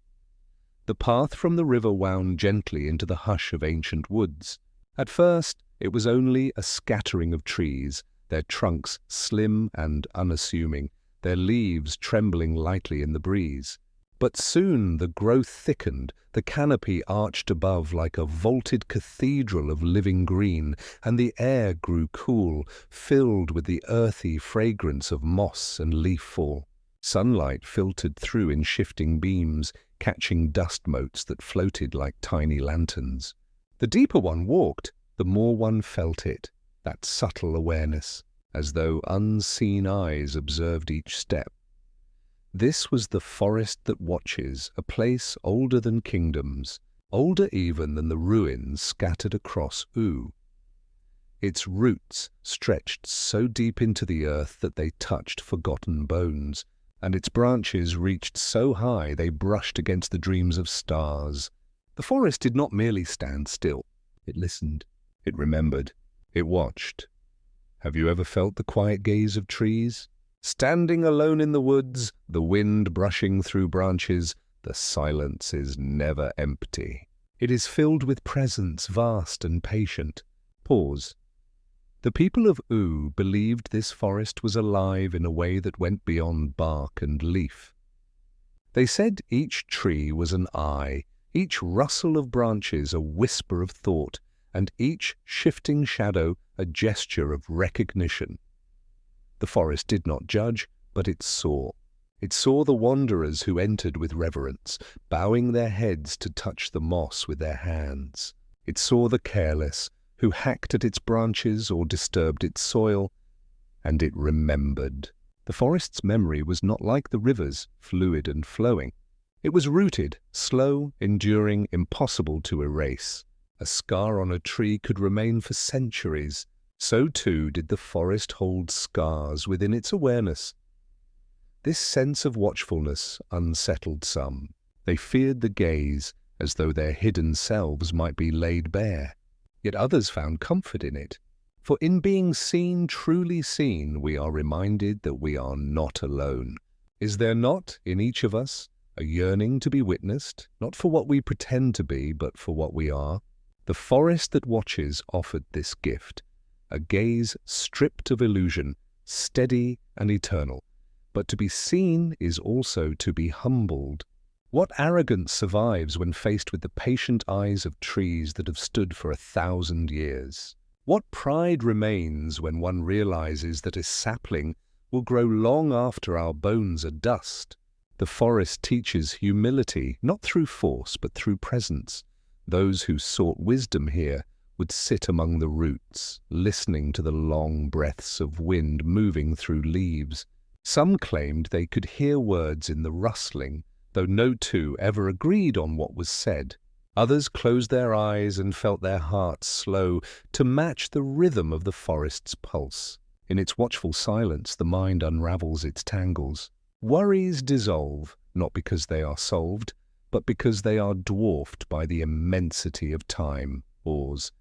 A: The path from the river wound gently into the hush of ancient woods. At first, it was only a scattering of trees, their trunks slim and unassuming, their leaves trembling lightly in the breeze. But soon the growth thickened, the canopy arched above like a vaulted cathedral of living green, and the air grew cool, filled with the earthy fragrance of moss and leaf fall. Sunlight filtered through in shifting beams, catching dust motes that floated like tiny lanterns. The deeper one walked, the more one felt it, that subtle awareness, as though unseen eyes observed each step. This was the forest that watches, a place older than kingdoms, older even than the ruins scattered across U. Its roots stretched so deep into the earth that they touched forgotten bones, and its branches reached so high they brushed against the dreams of stars. The forest did not merely stand still. It listened. It remembered. It watched. Have you ever felt the quiet gaze of trees? Standing alone in the woods, the wind brushing through branches, the silence is never empty. It is filled with presence, vast and patient. Pause. The people of U believed this forest was alive in a way that went beyond bark and leaf. They said each tree was an eye, each rustle of branches a whisper of thought, and each shifting shadow a gesture of recognition. The forest did not judge, but it saw. It saw the wanderers who entered with reverence, bowing their heads to touch the moss with their hands. It saw the careless, who hacked at its branches or disturbed its soil, and it remembered. The forest's memory was not like the river's, fluid and flowing. It was rooted, slow, enduring, impossible to erase. A scar on a tree could remain for centuries. So too did the forest hold scars within its awareness. This sense of watchfulness unsettled some. They feared the gaze, as though their hidden selves might be laid bare. Yet others found comfort in it. For in being seen, truly seen, we are reminded that we are not alone. Is there not, in each of us, a yearning to be witnessed, not for what we pretend to be, but for what we are? The forest that watches offered this gift, a gaze stripped of illusion, steady and eternal. But to be seen is also to be humbled. What arrogance survives when faced with the patient eyes of trees that have stood for 1,000 years? What pride remains when one realizes that a sapling will grow long after our bones are dust? The forest teaches humility, not through force, but through presence. Those who sought wisdom here would sit among the roots, listening to the long breaths of wind moving through leaves. Some claimed they could hear words in the rustling, though no two ever agreed on what was said. Others closed their eyes and felt their hearts slow to match the rhythm of the forest's pulse. In its watchful silence, the mind unravels its tangles. Worries dissolve, not because they are solved, but because they are dwarfed by the immensity of time. Pause.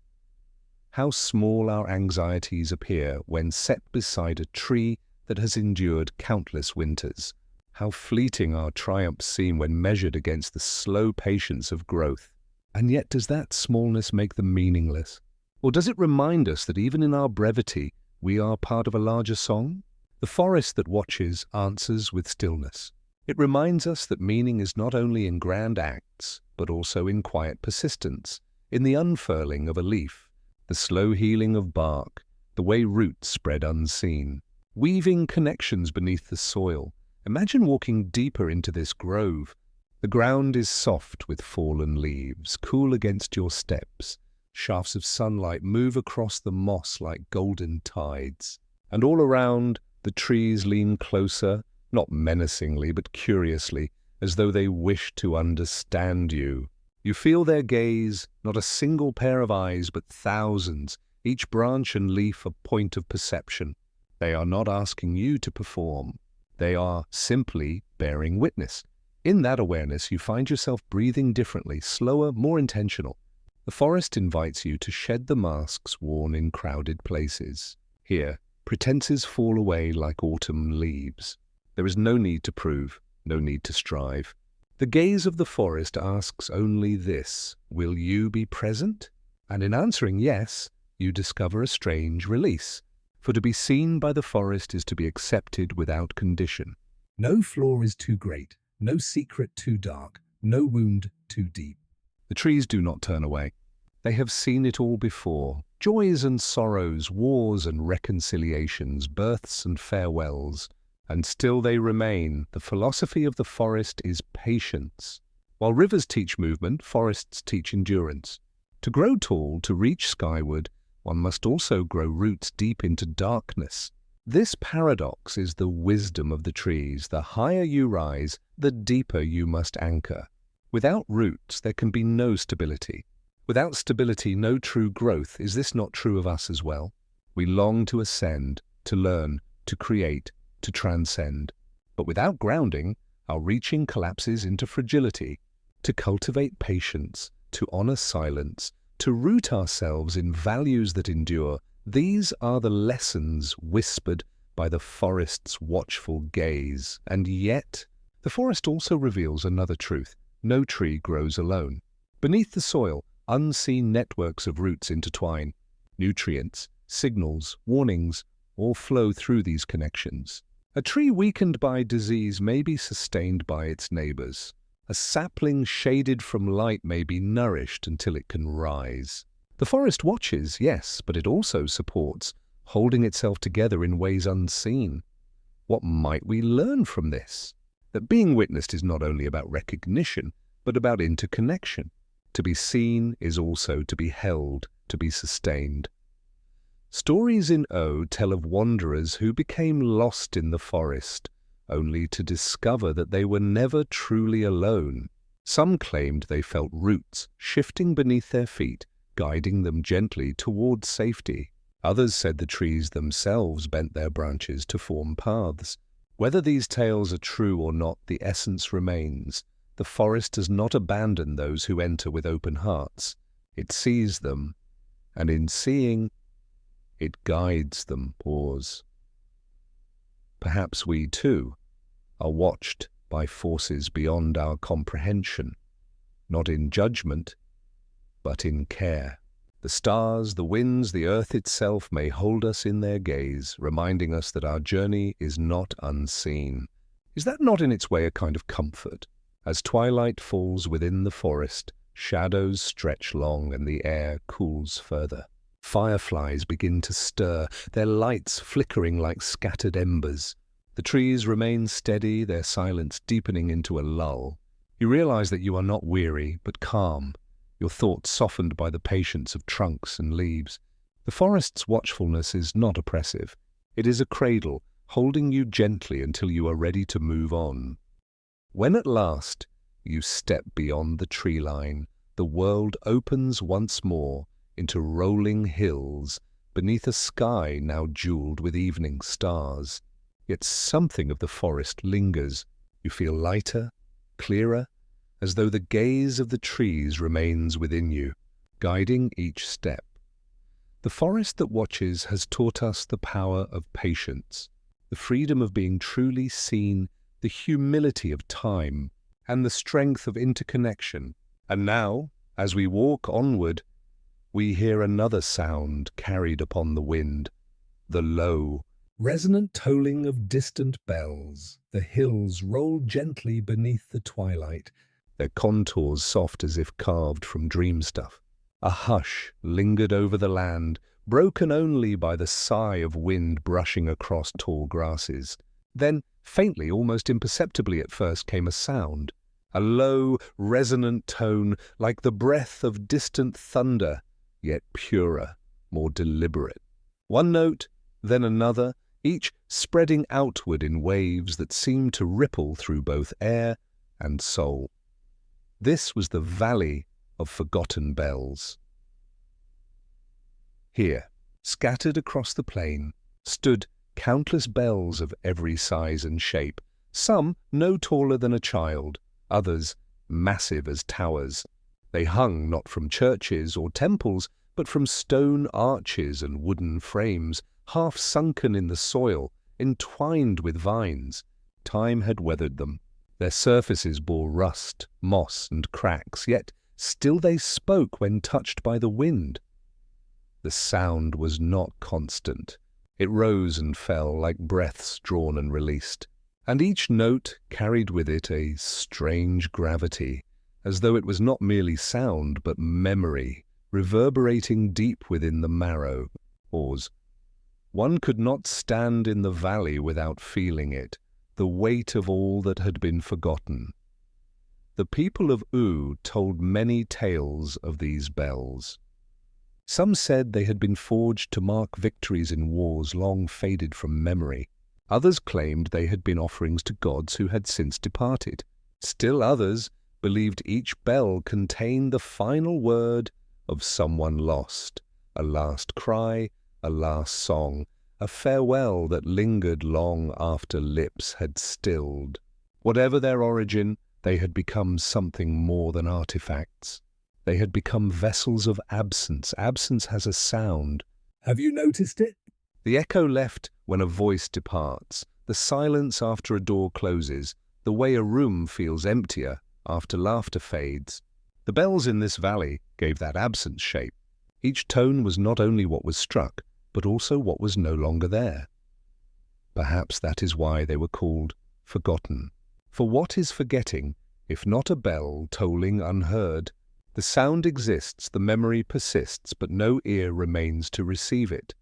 A: How small our anxieties appear when set beside a tree that has endured countless winters. How fleeting our triumphs seem when measured against the slow patience of growth. And yet does that smallness make them meaningless? Or does it remind us that even in our brevity, we are part of a larger song? The forest that watches answers with stillness. It reminds us that meaning is not only in grand acts, but also in quiet persistence, in the unfurling of a leaf, the slow healing of bark, the way roots spread unseen, weaving connections beneath the soil. Imagine walking deeper into this grove. The ground is soft with fallen leaves, cool against your steps. Shafts of sunlight move across the moss like golden tides. And all around, the trees lean closer, not menacingly but curiously, as though they wish to understand you. You feel their gaze, not a single pair of eyes, but thousands, each branch and leaf a point of perception. They are not asking you to perform. They are simply bearing witness. In that awareness, you find yourself breathing differently, slower, more intentional. The forest invites you to shed the masks worn in crowded places. Here, pretenses fall away like autumn leaves. There is no need to prove, no need to strive. The gaze of the forest asks only this: will you be present? And in answering yes, you discover a strange release. For to be seen by the forest is to be accepted without condition.
B: No flaw is too great, no secret too dark, no wound too deep.
A: The trees do not turn away. They have seen it all before. Joys and sorrows, wars and reconciliations, births and farewells. And still they remain. The philosophy of the forest is patience. While rivers teach movement, forests teach endurance. To grow tall, to reach skyward, one must also grow roots deep into darkness. This paradox is the wisdom of the trees. The higher you rise, the deeper you must anchor. Without roots, there can be no stability. Without stability, no true growth. Is this not true of us as well? We long to ascend, to learn, to create, to transcend. But without grounding, our reaching collapses into fragility. To cultivate patience, to honor silence, to root ourselves in values that endure, these are the lessons whispered by the forest's watchful gaze. And yet, the forest also reveals another truth. No tree grows alone. Beneath the soil, unseen networks of roots intertwine. Nutrients, signals, warnings, all flow through these connections. A tree weakened by disease may be sustained by its neighbors. A sapling shaded from light may be nourished until it can rise. The forest watches, yes, but it also supports, holding itself together in ways unseen. What might we learn from this? That being witnessed is not only about recognition, but about interconnection. To be seen is also to be held, to be sustained. Stories in O tell of wanderers who became lost in the forest, only to discover that they were never truly alone. Some claimed they felt roots shifting beneath their feet, guiding them gently towards safety. Others said the trees themselves bent their branches to form paths. Whether these tales are true or not, the essence remains. The forest does not abandon those who enter with open hearts. It sees them, and in seeing, it guides them. Pause. Perhaps we, too, are watched by forces beyond our comprehension, not in judgment, but in care. The stars, the winds, the earth itself may hold us in their gaze, reminding us that our journey is not unseen. Is that not in its way a kind of comfort? As twilight falls within the forest, shadows stretch long and the air cools further. Fireflies begin to stir, their lights flickering like scattered embers. The trees remain steady, their silence deepening into a lull. You realize that you are not weary, but calm, your thoughts softened by the patience of trunks and leaves. The forest's watchfulness is not oppressive. It is a cradle, holding you gently until you are ready to move on. When at last you step beyond the tree line, the world opens once more into rolling hills beneath a sky now jeweled with evening stars. Yet something of the forest lingers. You feel lighter, clearer, as though the gaze of the trees remains within you, guiding each step. The forest that watches has taught us the power of patience, the freedom of being truly seen, the humility of time, and the strength of interconnection. And now, As we walk onward, we hear another sound carried upon the wind, the low,
B: resonant tolling of distant bells. The hills roll gently beneath the twilight,
A: their contours soft as if carved from dream stuff. A hush lingered over the land, broken only by the sigh of wind brushing across tall grasses. Then, faintly, almost imperceptibly at first, came a sound, a low, resonant tone like the breath of distant thunder, yet purer, more deliberate. One note, then another, each spreading outward in waves that seemed to ripple through both air and soul. This was the Valley of Forgotten Bells. Here, scattered across the plain, stood countless bells of every size and shape, some no taller than a child, others massive as towers. They hung not from churches or temples, but from stone arches and wooden frames, half sunken in the soil, entwined with vines. Time had weathered them. Their surfaces bore rust, moss, and cracks, yet still they spoke when touched by the wind. The sound was not constant. It rose and fell like breaths drawn and released, and each note carried with it a strange gravity, as though it was not merely sound but memory, reverberating deep within the marrow. Pause. One could not stand in the valley without feeling it, the weight of all that had been forgotten. The people of told many tales of these bells. Some said they had been forged to mark victories in wars long faded from memory. Others claimed they had been offerings to gods who had since departed. Still others believed each bell contained the final word of someone lost, a last cry, a last song, a farewell that lingered long after lips had stilled. Whatever their origin, they had become something more than artifacts. They had become vessels of absence. Absence has a sound.
B: Have you noticed it?
A: The echo left when a voice departs, the silence after a door closes, the way a room feels emptier after laughter fades. The bells in this valley gave that absence shape. Each tone was not only what was struck, but also what was no longer there. Perhaps that is why they were called forgotten. For what is forgetting, if not a bell tolling unheard? The sound exists, the memory persists, but no ear remains to receive it.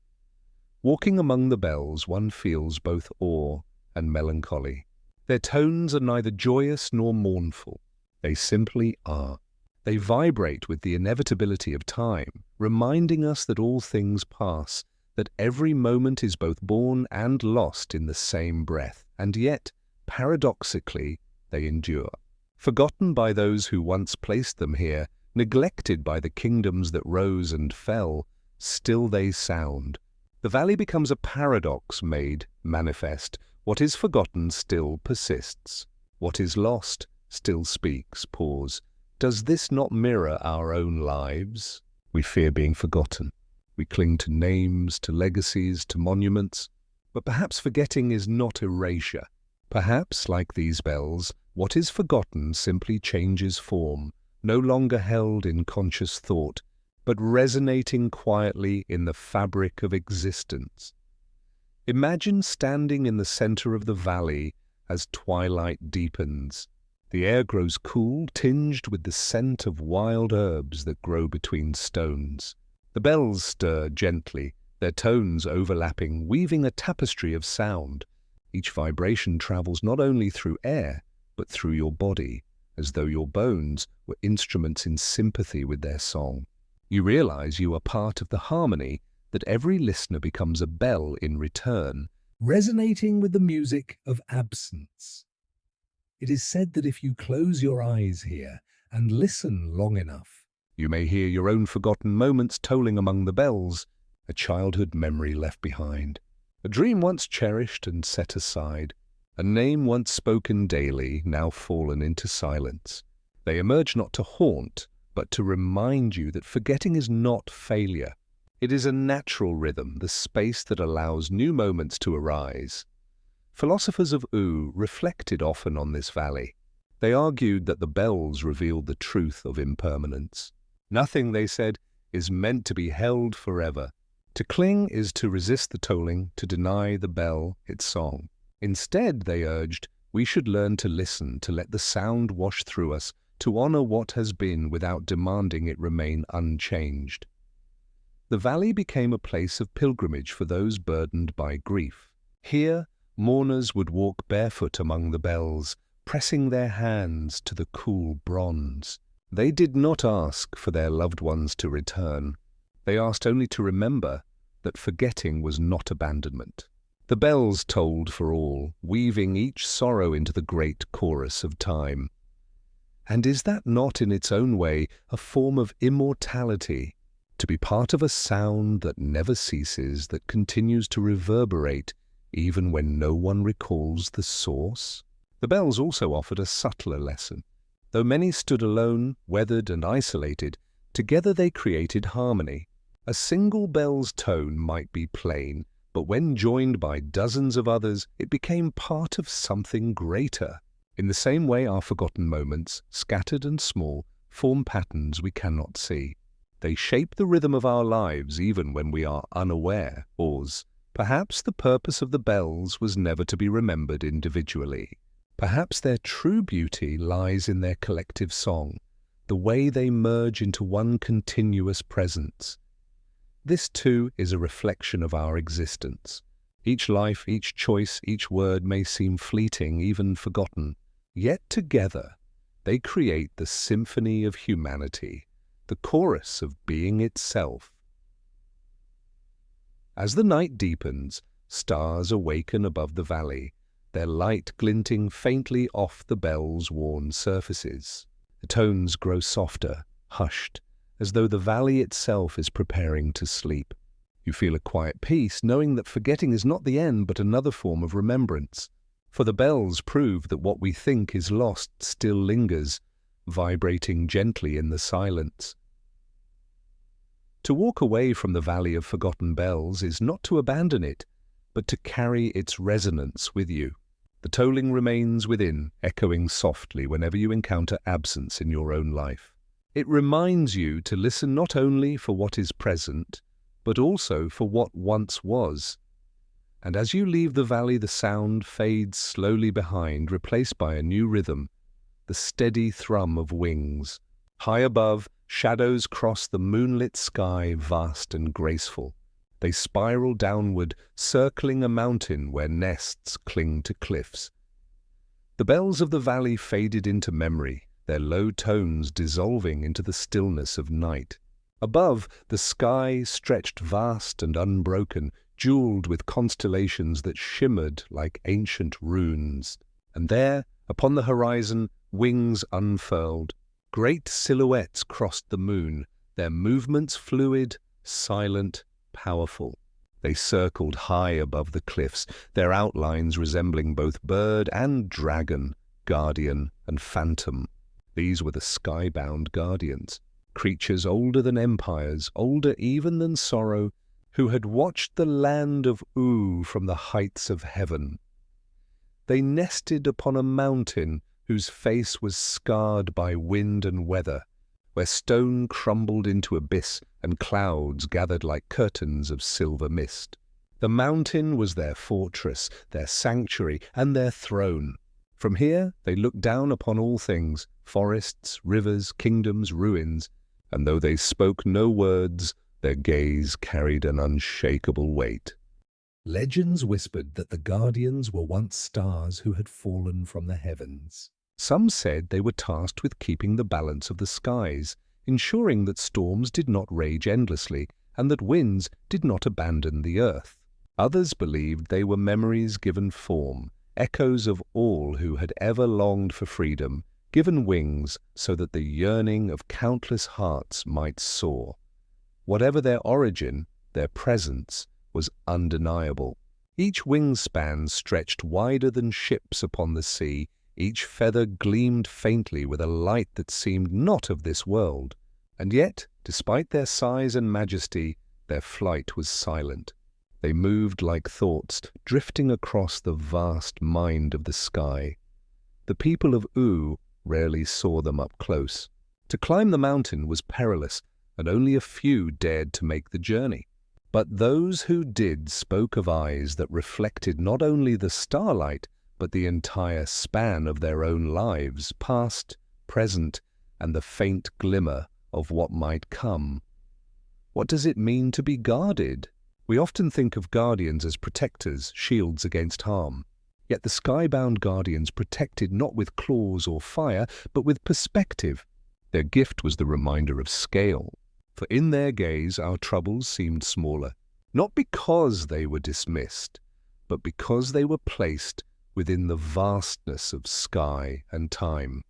A: Walking among the bells, one feels both awe and melancholy. Their tones are neither joyous nor mournful. They simply are. They vibrate with the inevitability of time, reminding us that all things pass, that every moment is both born and lost in the same breath, and yet, paradoxically, they endure. Forgotten by those who once placed them here, neglected by the kingdoms that rose and fell, still they sound. The valley becomes a paradox made manifest. What is forgotten still persists. What is lost still speaks. Pause. Does this not mirror our own lives? We fear being forgotten. We cling to names, to legacies, to monuments. But perhaps forgetting is not erasure. Perhaps, like these bells, what is forgotten simply changes form, no longer held in conscious thought, but resonating quietly in the fabric of existence. Imagine standing in the center of the valley as twilight deepens. The air grows cool, tinged with the scent of wild herbs that grow between stones. The bells stir gently, their tones overlapping, weaving a tapestry of sound. Each vibration travels not only through air, but through your body, as though your bones were instruments in sympathy with their song. You realize you are part of the harmony, that every listener becomes a bell in return,
B: resonating with the music of absence. It is said that if you close your eyes here and listen long enough,
A: you may hear your own forgotten moments tolling among the bells, a childhood memory left behind, a dream once cherished and set aside, a name once spoken daily, now fallen into silence. They emerge not to haunt, but to remind you that forgetting is not failure. It is a natural rhythm, the space that allows new moments to arise. Philosophers of reflected often on this valley. They argued that the bells revealed the truth of impermanence. Nothing, they said, is meant to be held forever. To cling is to resist the tolling, to deny the bell its song. Instead, they urged, we should learn to listen, to let the sound wash through us, to honor what has been without demanding it remain unchanged. The valley became a place of pilgrimage for those burdened by grief. Here, mourners would walk barefoot among the bells, pressing their hands to the cool bronze. They did not ask for their loved ones to return. They asked only to remember that forgetting was not abandonment. The bells tolled for all, weaving each sorrow into the great chorus of time. And is that not in its own way a form of immortality, to be part of a sound that never ceases, that continues to reverberate even when no one recalls the source? The bells also offered a subtler lesson. Though many stood alone, weathered and isolated, together they created harmony. A single bell's tone might be plain, but when joined by dozens of others, it became part of something greater. In the same way, our forgotten moments, scattered and small, form patterns we cannot see. They shape the rhythm of our lives even when we are unaware, or perhaps the purpose of the bells was never to be remembered individually. Perhaps their true beauty lies in their collective song, the way they merge into one continuous presence. This too is a reflection of our existence. Each life, each choice, each word may seem fleeting, even forgotten. Yet together, they create the symphony of humanity, the chorus of being itself. As the night deepens, stars awaken above the valley, their light glinting faintly off the bells' worn surfaces. The tones grow softer, hushed, as though the valley itself is preparing to sleep. You feel a quiet peace, knowing that forgetting is not the end but another form of remembrance. For the bells prove that what we think is lost still lingers, vibrating gently in the silence. To walk away from the valley of forgotten bells is not to abandon it, but to carry its resonance with you. The tolling remains within, echoing softly whenever you encounter absence in your own life. It reminds you to listen not only for what is present, but also for what once was. And as you leave the valley, the sound fades slowly behind, replaced by a new rhythm, the steady thrum of wings. High above, shadows cross the moonlit sky, vast and graceful. They spiral downward, circling a mountain where nests cling to cliffs. The bells of the valley faded into memory, their low tones dissolving into the stillness of night. Above, the sky stretched vast and unbroken, jeweled with constellations that shimmered like ancient runes. And there, upon the horizon, wings unfurled. Great silhouettes crossed the moon, their movements fluid, silent, powerful. They circled high above the cliffs, their outlines resembling both bird and dragon, guardian and phantom. These were the sky-bound guardians, creatures older than empires, older even than sorrow, who had watched the land of Oo from the heights of heaven. They nested upon a mountain whose face was scarred by wind and weather, where stone crumbled into abyss and clouds gathered like curtains of silver mist. The mountain was their fortress, their sanctuary, and their throne. From here they looked down upon all things, forests, rivers, kingdoms, ruins, and though they spoke no words, their gaze carried an unshakable weight.
B: Legends whispered that the guardians were once stars who had fallen from the heavens.
A: Some said they were tasked with keeping the balance of the skies, ensuring that storms did not rage endlessly and that winds did not abandon the earth. Others believed they were memories given form, echoes of all who had ever longed for freedom, given wings so that the yearning of countless hearts might soar. Whatever their origin, their presence was undeniable. Each wingspan stretched wider than ships upon the sea. Each feather gleamed faintly with a light that seemed not of this world. And yet, despite their size and majesty, their flight was silent. They moved like thoughts, drifting across the vast mind of the sky. The people of Oo rarely saw them up close. To climb the mountain was perilous, and only a few dared to make the journey. But those who did spoke of eyes that reflected not only the starlight, but the entire span of their own lives, past, present, and the faint glimmer of what might come. What does it mean to be guarded? We often think of guardians as protectors, shields against harm. Yet the skybound guardians protected not with claws or fire, but with perspective. Their gift was the reminder of scale, for in their gaze our troubles seemed smaller, not because they were dismissed, but because they were placed within the vastness of sky and time.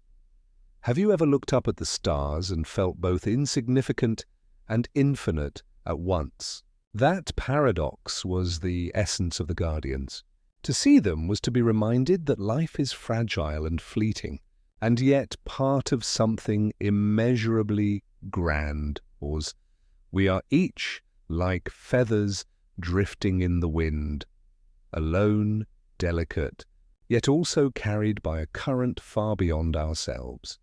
A: Have you ever looked up at the stars and felt both insignificant and infinite at once? That paradox was the essence of the guardians. To see them was to be reminded that life is fragile and fleeting, and yet part of something immeasurably grand. We are each like feathers drifting in the wind, alone, delicate, yet also carried by a current far beyond ourselves.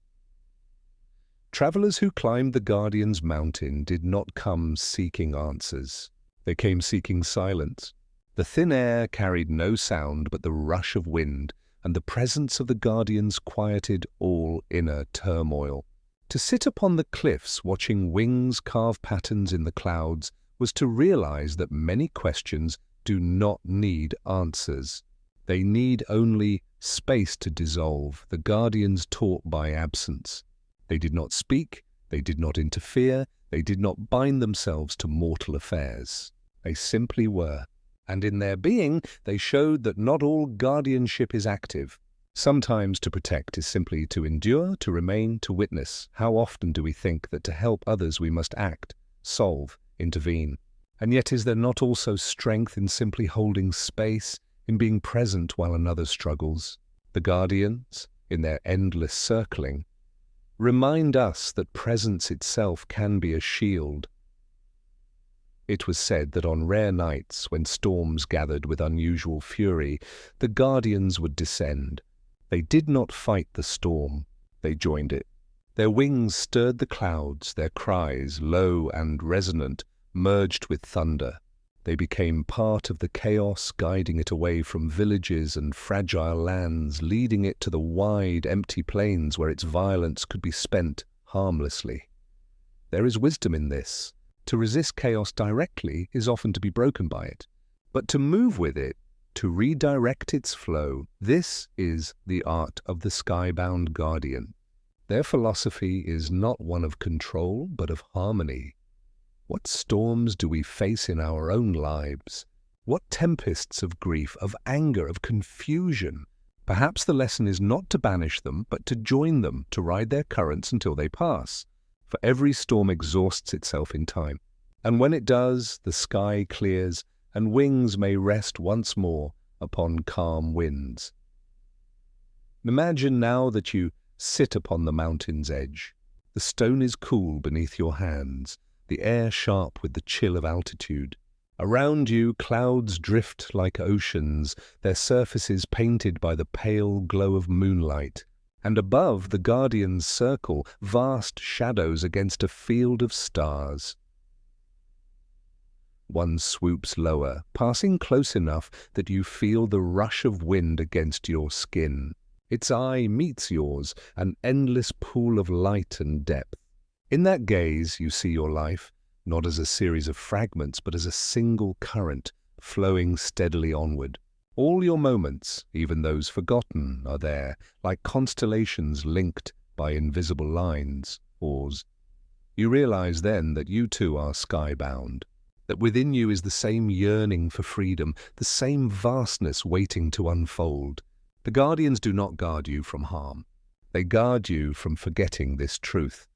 A: Travelers who climbed the Guardian's mountain did not come seeking answers. They came seeking silence. The thin air carried no sound but the rush of wind, and the presence of the Guardians quieted all inner turmoil. To sit upon the cliffs watching wings carve patterns in the clouds was to realize that many questions do not need answers. They need only space to dissolve, the Guardians taught by absence. They did not speak, they did not interfere, they did not bind themselves to mortal affairs. They simply were. And in their being, they showed that not all guardianship is active. Sometimes to protect is simply to endure, to remain, to witness. How often do we think that to help others we must act, solve, intervene? And yet is there not also strength in simply holding space, in being present while another struggles? The Guardians, in their endless circling, remind us that presence itself can be a shield. It was said that on rare nights, when storms gathered with unusual fury, the Guardians would descend. They did not fight the storm, they joined it. Their wings stirred the clouds, their cries, low and resonant, merged with thunder. They became part of the chaos, guiding it away from villages and fragile lands, leading it to the wide, empty plains where its violence could be spent harmlessly. There is wisdom in this. To resist chaos directly is often to be broken by it, but to move with it, to redirect its flow, this is the art of the skybound guardian. Their philosophy is not one of control, but of harmony. What storms do we face in our own lives? What tempests of grief, of anger, of confusion? Perhaps the lesson is not to banish them, but to join them, to ride their currents until they pass. For every storm exhausts itself in time. And when it does, the sky clears, and wings may rest once more upon calm winds. Imagine now that you sit upon the mountain's edge. The stone is cool beneath your hands, the air sharp with the chill of altitude. Around you, clouds drift like oceans, their surfaces painted by the pale glow of moonlight. And above the Guardian's circle, vast shadows against a field of stars. One swoops lower, passing close enough that you feel the rush of wind against your skin. Its eye meets yours, an endless pool of light and depth. In that gaze, you see your life, not as a series of fragments, but as a single current, flowing steadily onward. All your moments, even those forgotten, are there, like constellations linked by invisible lines, oars. You realize then that you too are skybound, that within you is the same yearning for freedom, the same vastness waiting to unfold. The Guardians do not guard you from harm. They guard you from forgetting this truth.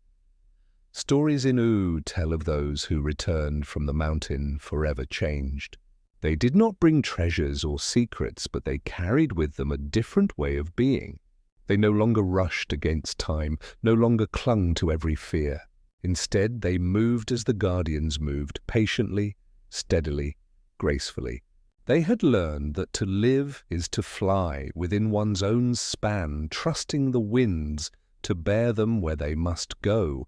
A: Stories in Oo tell of those who returned from the mountain forever changed. They did not bring treasures or secrets, but they carried with them a different way of being. They no longer rushed against time, no longer clung to every fear. Instead, they moved as the Guardians moved, patiently, steadily, gracefully. They had learned that to live is to fly within one's own span, trusting the winds, to bear them where they must go.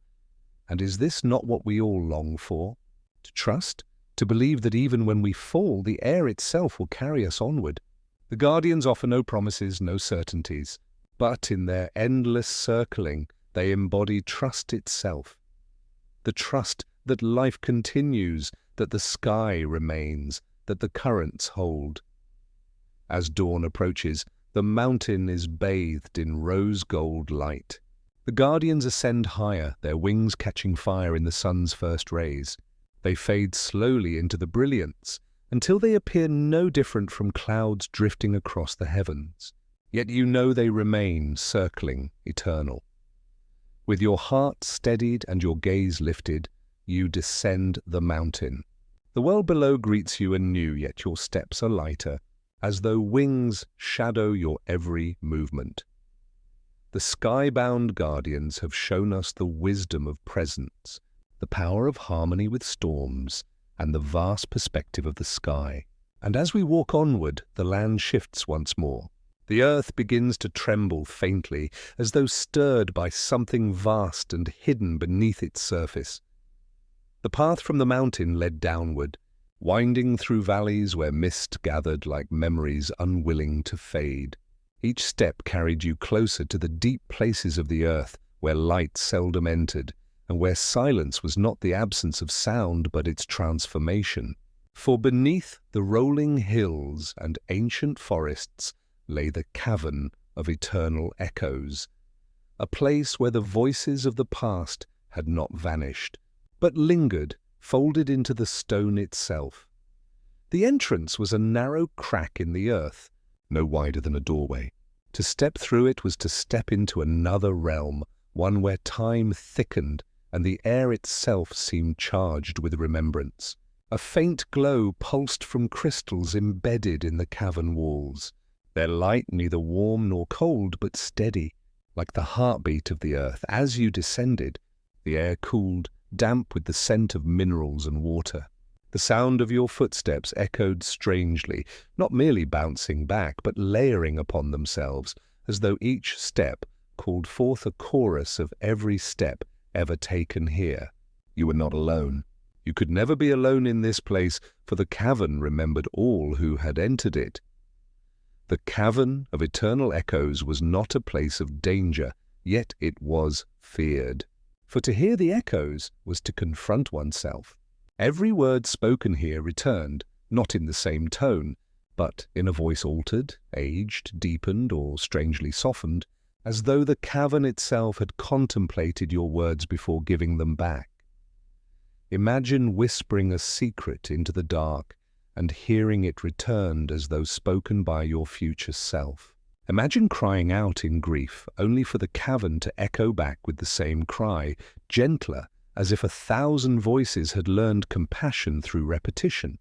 A: And is this not what we all long for? To trust, to believe that even when we fall, the air itself will carry us onward. The Guardians offer no promises, no certainties, but in their endless circling, they embody trust itself. The trust that life continues, that the sky remains, that the currents hold. As dawn approaches, the mountain is bathed in rose-gold light. The Guardians ascend higher, their wings catching fire in the sun's first rays. They fade slowly into the brilliance, until they appear no different from clouds drifting across the heavens. Yet you know they remain circling, eternal. With your heart steadied and your gaze lifted, you descend the mountain. The world below greets you anew, yet your steps are lighter, as though wings shadow your every movement. The sky-bound Guardians have shown us the wisdom of presence, the power of harmony with storms, and the vast perspective of the sky. And as we walk onward, the land shifts once more. The earth begins to tremble faintly, as though stirred by something vast and hidden beneath its surface. The path from the mountain led downward, winding through valleys where mist gathered like memories unwilling to fade. Each step carried you closer to the deep places of the earth, where light seldom entered, and where silence was not the absence of sound but its transformation. For beneath the rolling hills and ancient forests lay the cavern of eternal echoes, a place where the voices of the past had not vanished, but lingered, folded into the stone itself. The entrance was a narrow crack in the earth, no wider than a doorway. To step through it was to step into another realm, one where time thickened and the air itself seemed charged with remembrance. A faint glow pulsed from crystals embedded in the cavern walls, their light neither warm nor cold but steady, like the heartbeat of the earth. As you descended, the air cooled, damp with the scent of minerals and water. The sound of your footsteps echoed strangely, not merely bouncing back, but layering upon themselves, as though each step called forth a chorus of every step ever taken here. You were not alone. You could never be alone in this place, for the cavern remembered all who had entered it. The cavern of eternal echoes was not a place of danger, yet it was feared. For to hear the echoes was to confront oneself. Every word spoken here returned, not in the same tone, but in a voice altered, aged, deepened, or strangely softened, as though the cavern itself had contemplated your words before giving them back. Imagine whispering a secret into the dark and hearing it returned as though spoken by your future self. Imagine crying out in grief, only for the cavern to echo back with the same cry, gentler, as if 1,000 voices had learned compassion through repetition.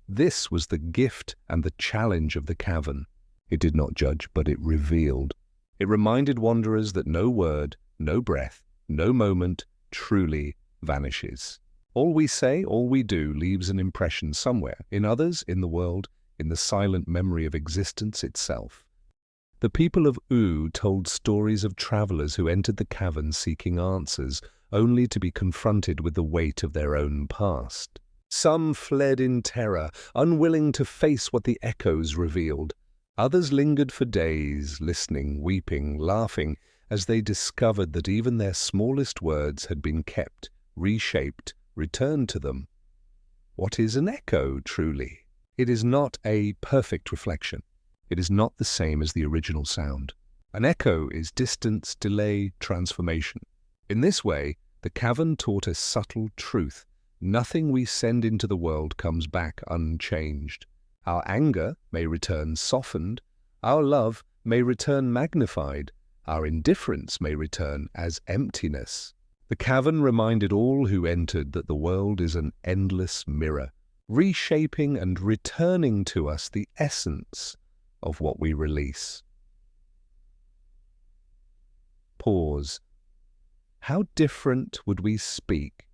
A: This was the gift and the challenge of the cavern. It did not judge, but it revealed. It reminded wanderers that no word, no breath, no moment truly vanishes. All we say, all we do, leaves an impression somewhere, in others, in the world, in the silent memory of existence itself. The people of told stories of travelers who entered the cavern seeking answers, only to be confronted with the weight of their own past. Some fled in terror, unwilling to face what the echoes revealed. Others lingered for days, listening, weeping, laughing, as they discovered that even their smallest words had been kept, reshaped, returned to them. What is an echo, truly? It is not a perfect reflection. It is not the same as the original sound. An echo is distance, delay, transformation. In this way, the cavern taught a subtle truth. Nothing we send into the world comes back unchanged. Our anger may return softened, our love may return magnified, our indifference may return as emptiness. The cavern reminded all who entered that the world is an endless mirror, reshaping and returning to us the essence of what we release. Pause. How different would we speak?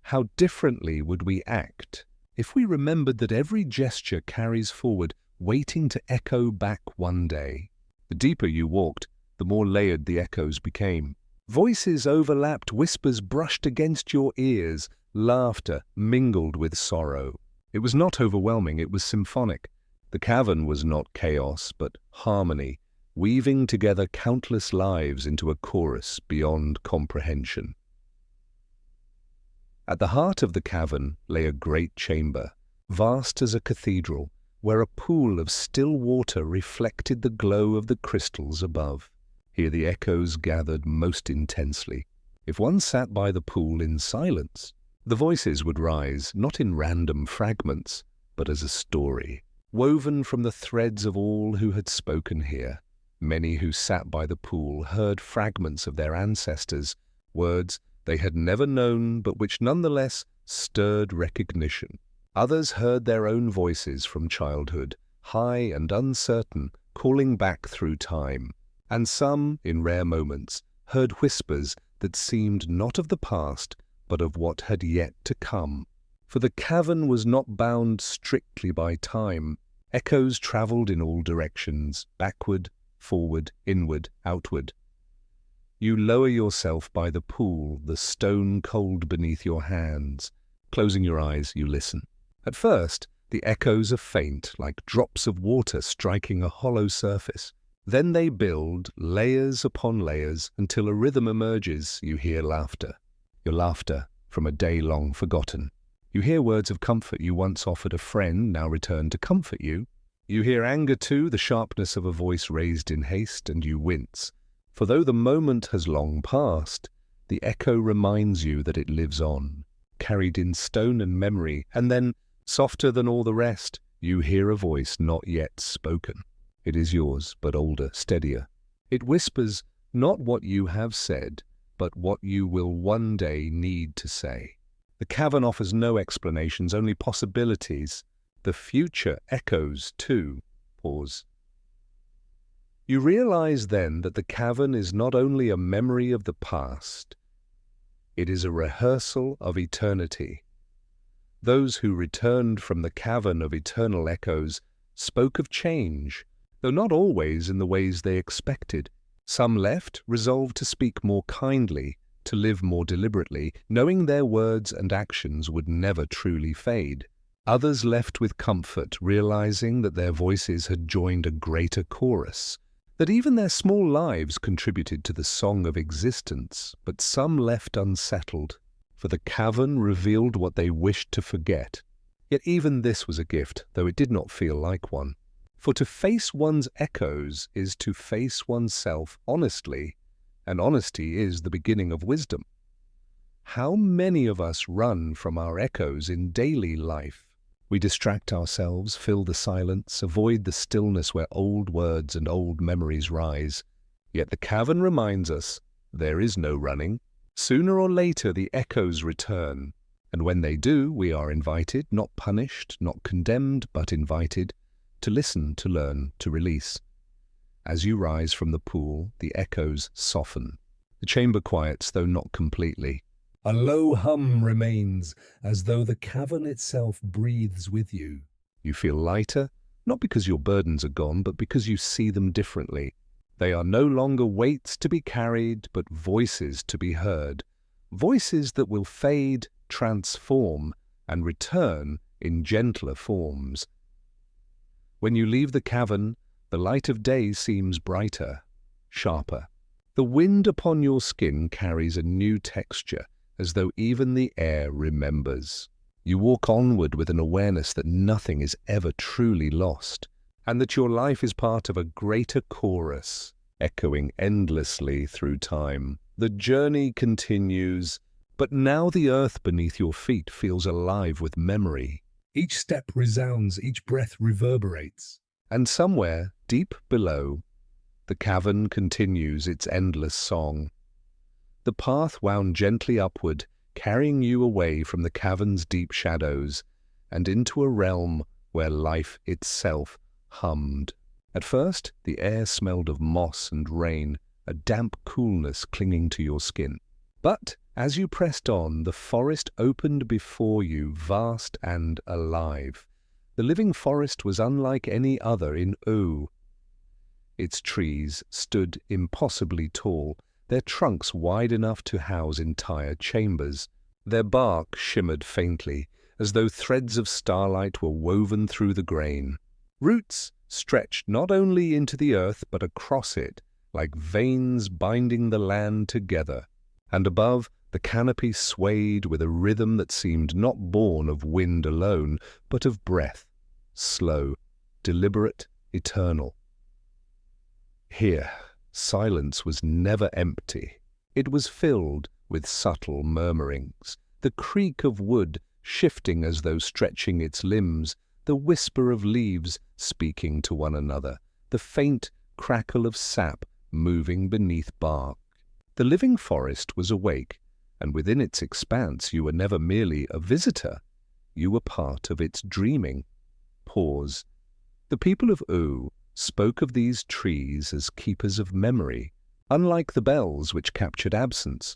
A: How differently would we act if we remembered that every gesture carries forward, waiting to echo back one day? The deeper you walked, the more layered the echoes became. Voices overlapped, whispers brushed against your ears, laughter mingled with sorrow. It was not overwhelming, it was symphonic. The cavern was not chaos, but harmony, weaving together countless lives into a chorus beyond comprehension. At the heart of the cavern lay a great chamber, vast as a cathedral, where a pool of still water reflected the glow of the crystals above. Here the echoes gathered most intensely. If one sat by the pool in silence, the voices would rise, not in random fragments, but as a story, woven from the threads of all who had spoken here. Many who sat by the pool heard fragments of their ancestors, words they had never known but which nonetheless stirred recognition. Others heard their own voices from childhood, high and uncertain, calling back through time. And some, in rare moments, heard whispers that seemed not of the past, but of what had yet to come. For the cavern was not bound strictly by time. Echoes travelled in all directions, backward, forward, inward, outward. You lower yourself by the pool, the stone cold beneath your hands. Closing your eyes, you listen. At first, the echoes are faint, like drops of water striking a hollow surface. Then they build, layers upon layers, until a rhythm emerges. You hear laughter. Your laughter from a day long forgotten. You hear words of comfort you once offered a friend, now return to comfort you. You hear anger too, the sharpness of a voice raised in haste, and you wince. For though the moment has long passed, the echo reminds you that it lives on, carried in stone and memory, and then, softer than all the rest, you hear a voice not yet spoken. It is yours, but older, steadier. It whispers not what you have said, but what you will one day need to say. The cavern offers no explanations, only possibilities. The future echoes too. Pause. You realize then that the cavern is not only a memory of the past, it is a rehearsal of eternity. Those who returned from the cavern of eternal echoes spoke of change, though not always in the ways they expected. Some left, resolved to speak more kindly, to live more deliberately, knowing their words and actions would never truly fade. Others left with comfort, realizing that their voices had joined a greater chorus, that even their small lives contributed to the song of existence. But some left unsettled, for the cavern revealed what they wished to forget. Yet even this was a gift, though it did not feel like one. For to face one's echoes is to face oneself honestly, and honesty is the beginning of wisdom. How many of us run from our echoes in daily life? We distract ourselves, fill the silence, avoid the stillness where old words and old memories rise. Yet the cavern reminds us there is no running. Sooner or later the echoes return, and when they do, we are invited, not punished, not condemned, but invited, to listen, to learn, to release. As you rise from the pool, the echoes soften. The chamber quiets, though not completely.
B: A low hum remains, as though the cavern itself breathes with you.
A: You feel lighter, not because your burdens are gone, but because you see them differently. They are no longer weights to be carried, but voices to be heard. Voices that will fade, transform, and return in gentler forms. When you leave the cavern, the light of day seems brighter, sharper. The wind upon your skin carries a new texture, as though even the air remembers. You walk onward with an awareness that nothing is ever truly lost, and that your life is part of a greater chorus, echoing endlessly through time. The journey continues, but now the earth beneath your feet feels alive with memory.
B: Each step resounds, each breath reverberates.
A: And somewhere, deep below, the cavern continues its endless song. The path wound gently upward, carrying you away from the cavern's deep shadows and into a realm where life itself hummed. At first, the air smelled of moss and rain, a damp coolness clinging to your skin. But as you pressed on, the forest opened before you, vast and alive. The living forest was unlike any other in Oe. Its trees stood impossibly tall, their trunks wide enough to house entire chambers. Their bark shimmered faintly, as though threads of starlight were woven through the grain. Roots stretched not only into the earth but across it, like veins binding the land together. And above, the canopy swayed with a rhythm that seemed not born of wind alone, but of breath, slow, deliberate, eternal. Here, silence was never empty. It was filled with subtle murmurings, the creak of wood shifting as though stretching its limbs, the whisper of leaves speaking to one another, the faint crackle of sap moving beneath bark. The living forest was awake, and within its expanse you were never merely a visitor. You were part of its dreaming. Pause. The people of U spoke of these trees as keepers of memory, unlike the bells which captured absence,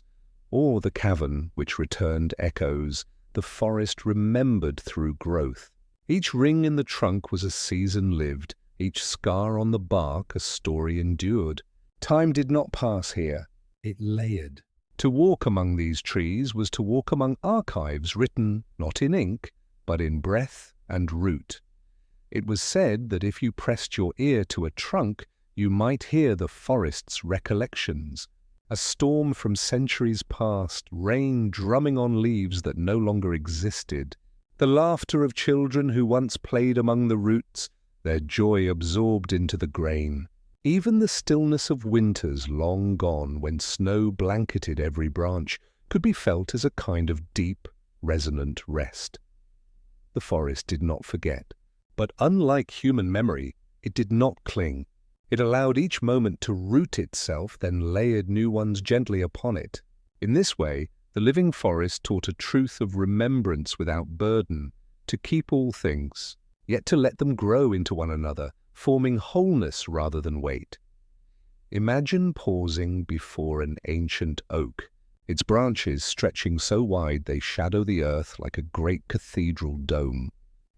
A: or the cavern which returned echoes. The forest remembered through growth. Each ring in the trunk was a season lived, each scar on the bark a story endured. Time did not pass here.
B: It layered.
A: To walk among these trees was to walk among archives written not in ink, but in breath and root. It was said that if you pressed your ear to a trunk, you might hear the forest's recollections, a storm from centuries past, rain drumming on leaves that no longer existed, the laughter of children who once played among the roots, their joy absorbed into the grain. Even the stillness of winters long gone, when snow blanketed every branch, could be felt as a kind of deep, resonant rest. The forest did not forget, but unlike human memory, it did not cling. It allowed each moment to root itself, then layered new ones gently upon it. In this way, the living forest taught a truth of remembrance without burden, to keep all things, yet to let them grow into one another, forming wholeness rather than weight. Imagine pausing before an ancient oak, its branches stretching so wide they shadow the earth like a great cathedral dome.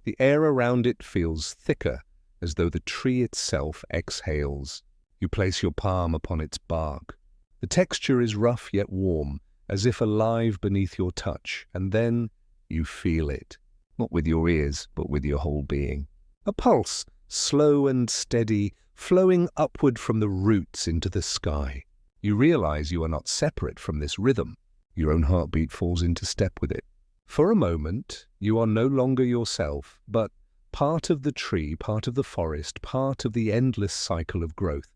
A: The air around it feels thicker, as though the tree itself exhales. You place your palm upon its bark. The texture is rough yet warm, as if alive beneath your touch, and then you feel it, not with your ears, but with your whole being. A pulse, slow and steady, flowing upward from the roots into the sky. You realize you are not separate from this rhythm. Your own heartbeat falls into step with it. For a moment, you are no longer yourself, but part of the tree, part of the forest, part of the endless cycle of growth.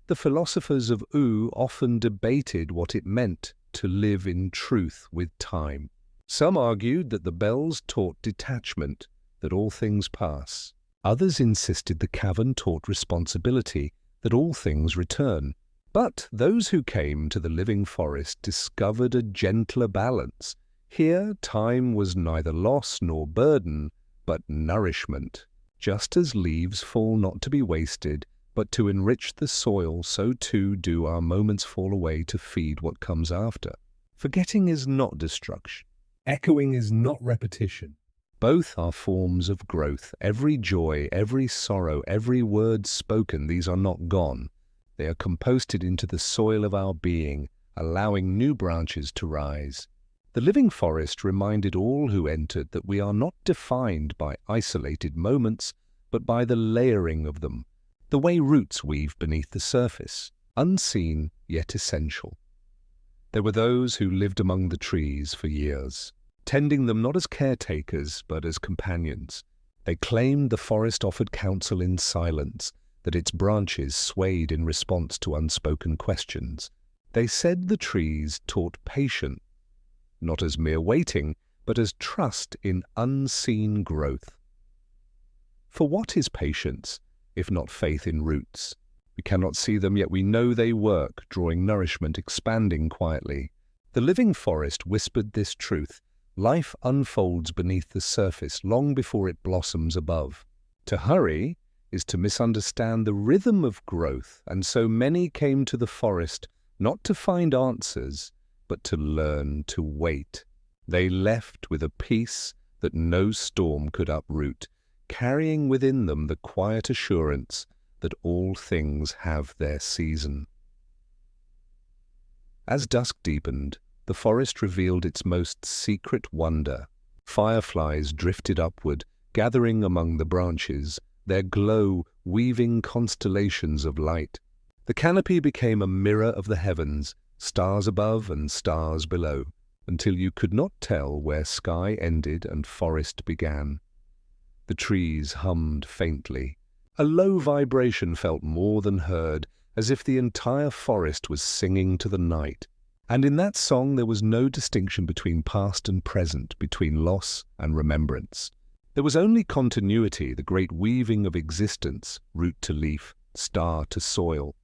A: The philosophers of U often debated what it meant to live in truth with time. Some argued that the bells taught detachment, that all things pass. Others insisted the cavern taught responsibility, that all things return. But those who came to the living forest discovered a gentler balance. Here, time was neither loss nor burden, but nourishment. Just as leaves fall not to be wasted, but to enrich the soil, so too do our moments fall away to feed what comes after. Forgetting is not destruction.
B: Echoing is not repetition.
A: Both are forms of growth. Every joy, every sorrow, every word spoken, these are not gone. They are composted into the soil of our being, allowing new branches to rise. The living forest reminded all who entered that we are not defined by isolated moments, but by the layering of them, the way roots weave beneath the surface, unseen yet essential. There were those who lived among the trees for years, tending them not as caretakers but as companions. They claimed the forest offered counsel in silence, that its branches swayed in response to unspoken questions. They said the trees taught patience, not as mere waiting, but as trust in unseen growth. For what is patience, if not faith in roots? We cannot see them, yet we know they work, drawing nourishment, expanding quietly. The living forest whispered this truth. Life unfolds beneath the surface long before it blossoms above. To hurry is to misunderstand the rhythm of growth, and so many came to the forest not to find answers, but to learn to wait. They left with a peace that no storm could uproot, carrying within them the quiet assurance that all things have their season. As dusk deepened, the forest revealed its most secret wonder. Fireflies drifted upward, gathering among the branches, their glow weaving constellations of light. The canopy became a mirror of the heavens, stars above and stars below, until you could not tell where sky ended and forest began. The trees hummed faintly. A low vibration felt more than heard, as if the entire forest was singing to the night. And in that song there was no distinction between past and present, between loss and remembrance. There was only continuity, the great weaving of existence, root to leaf, star to soil.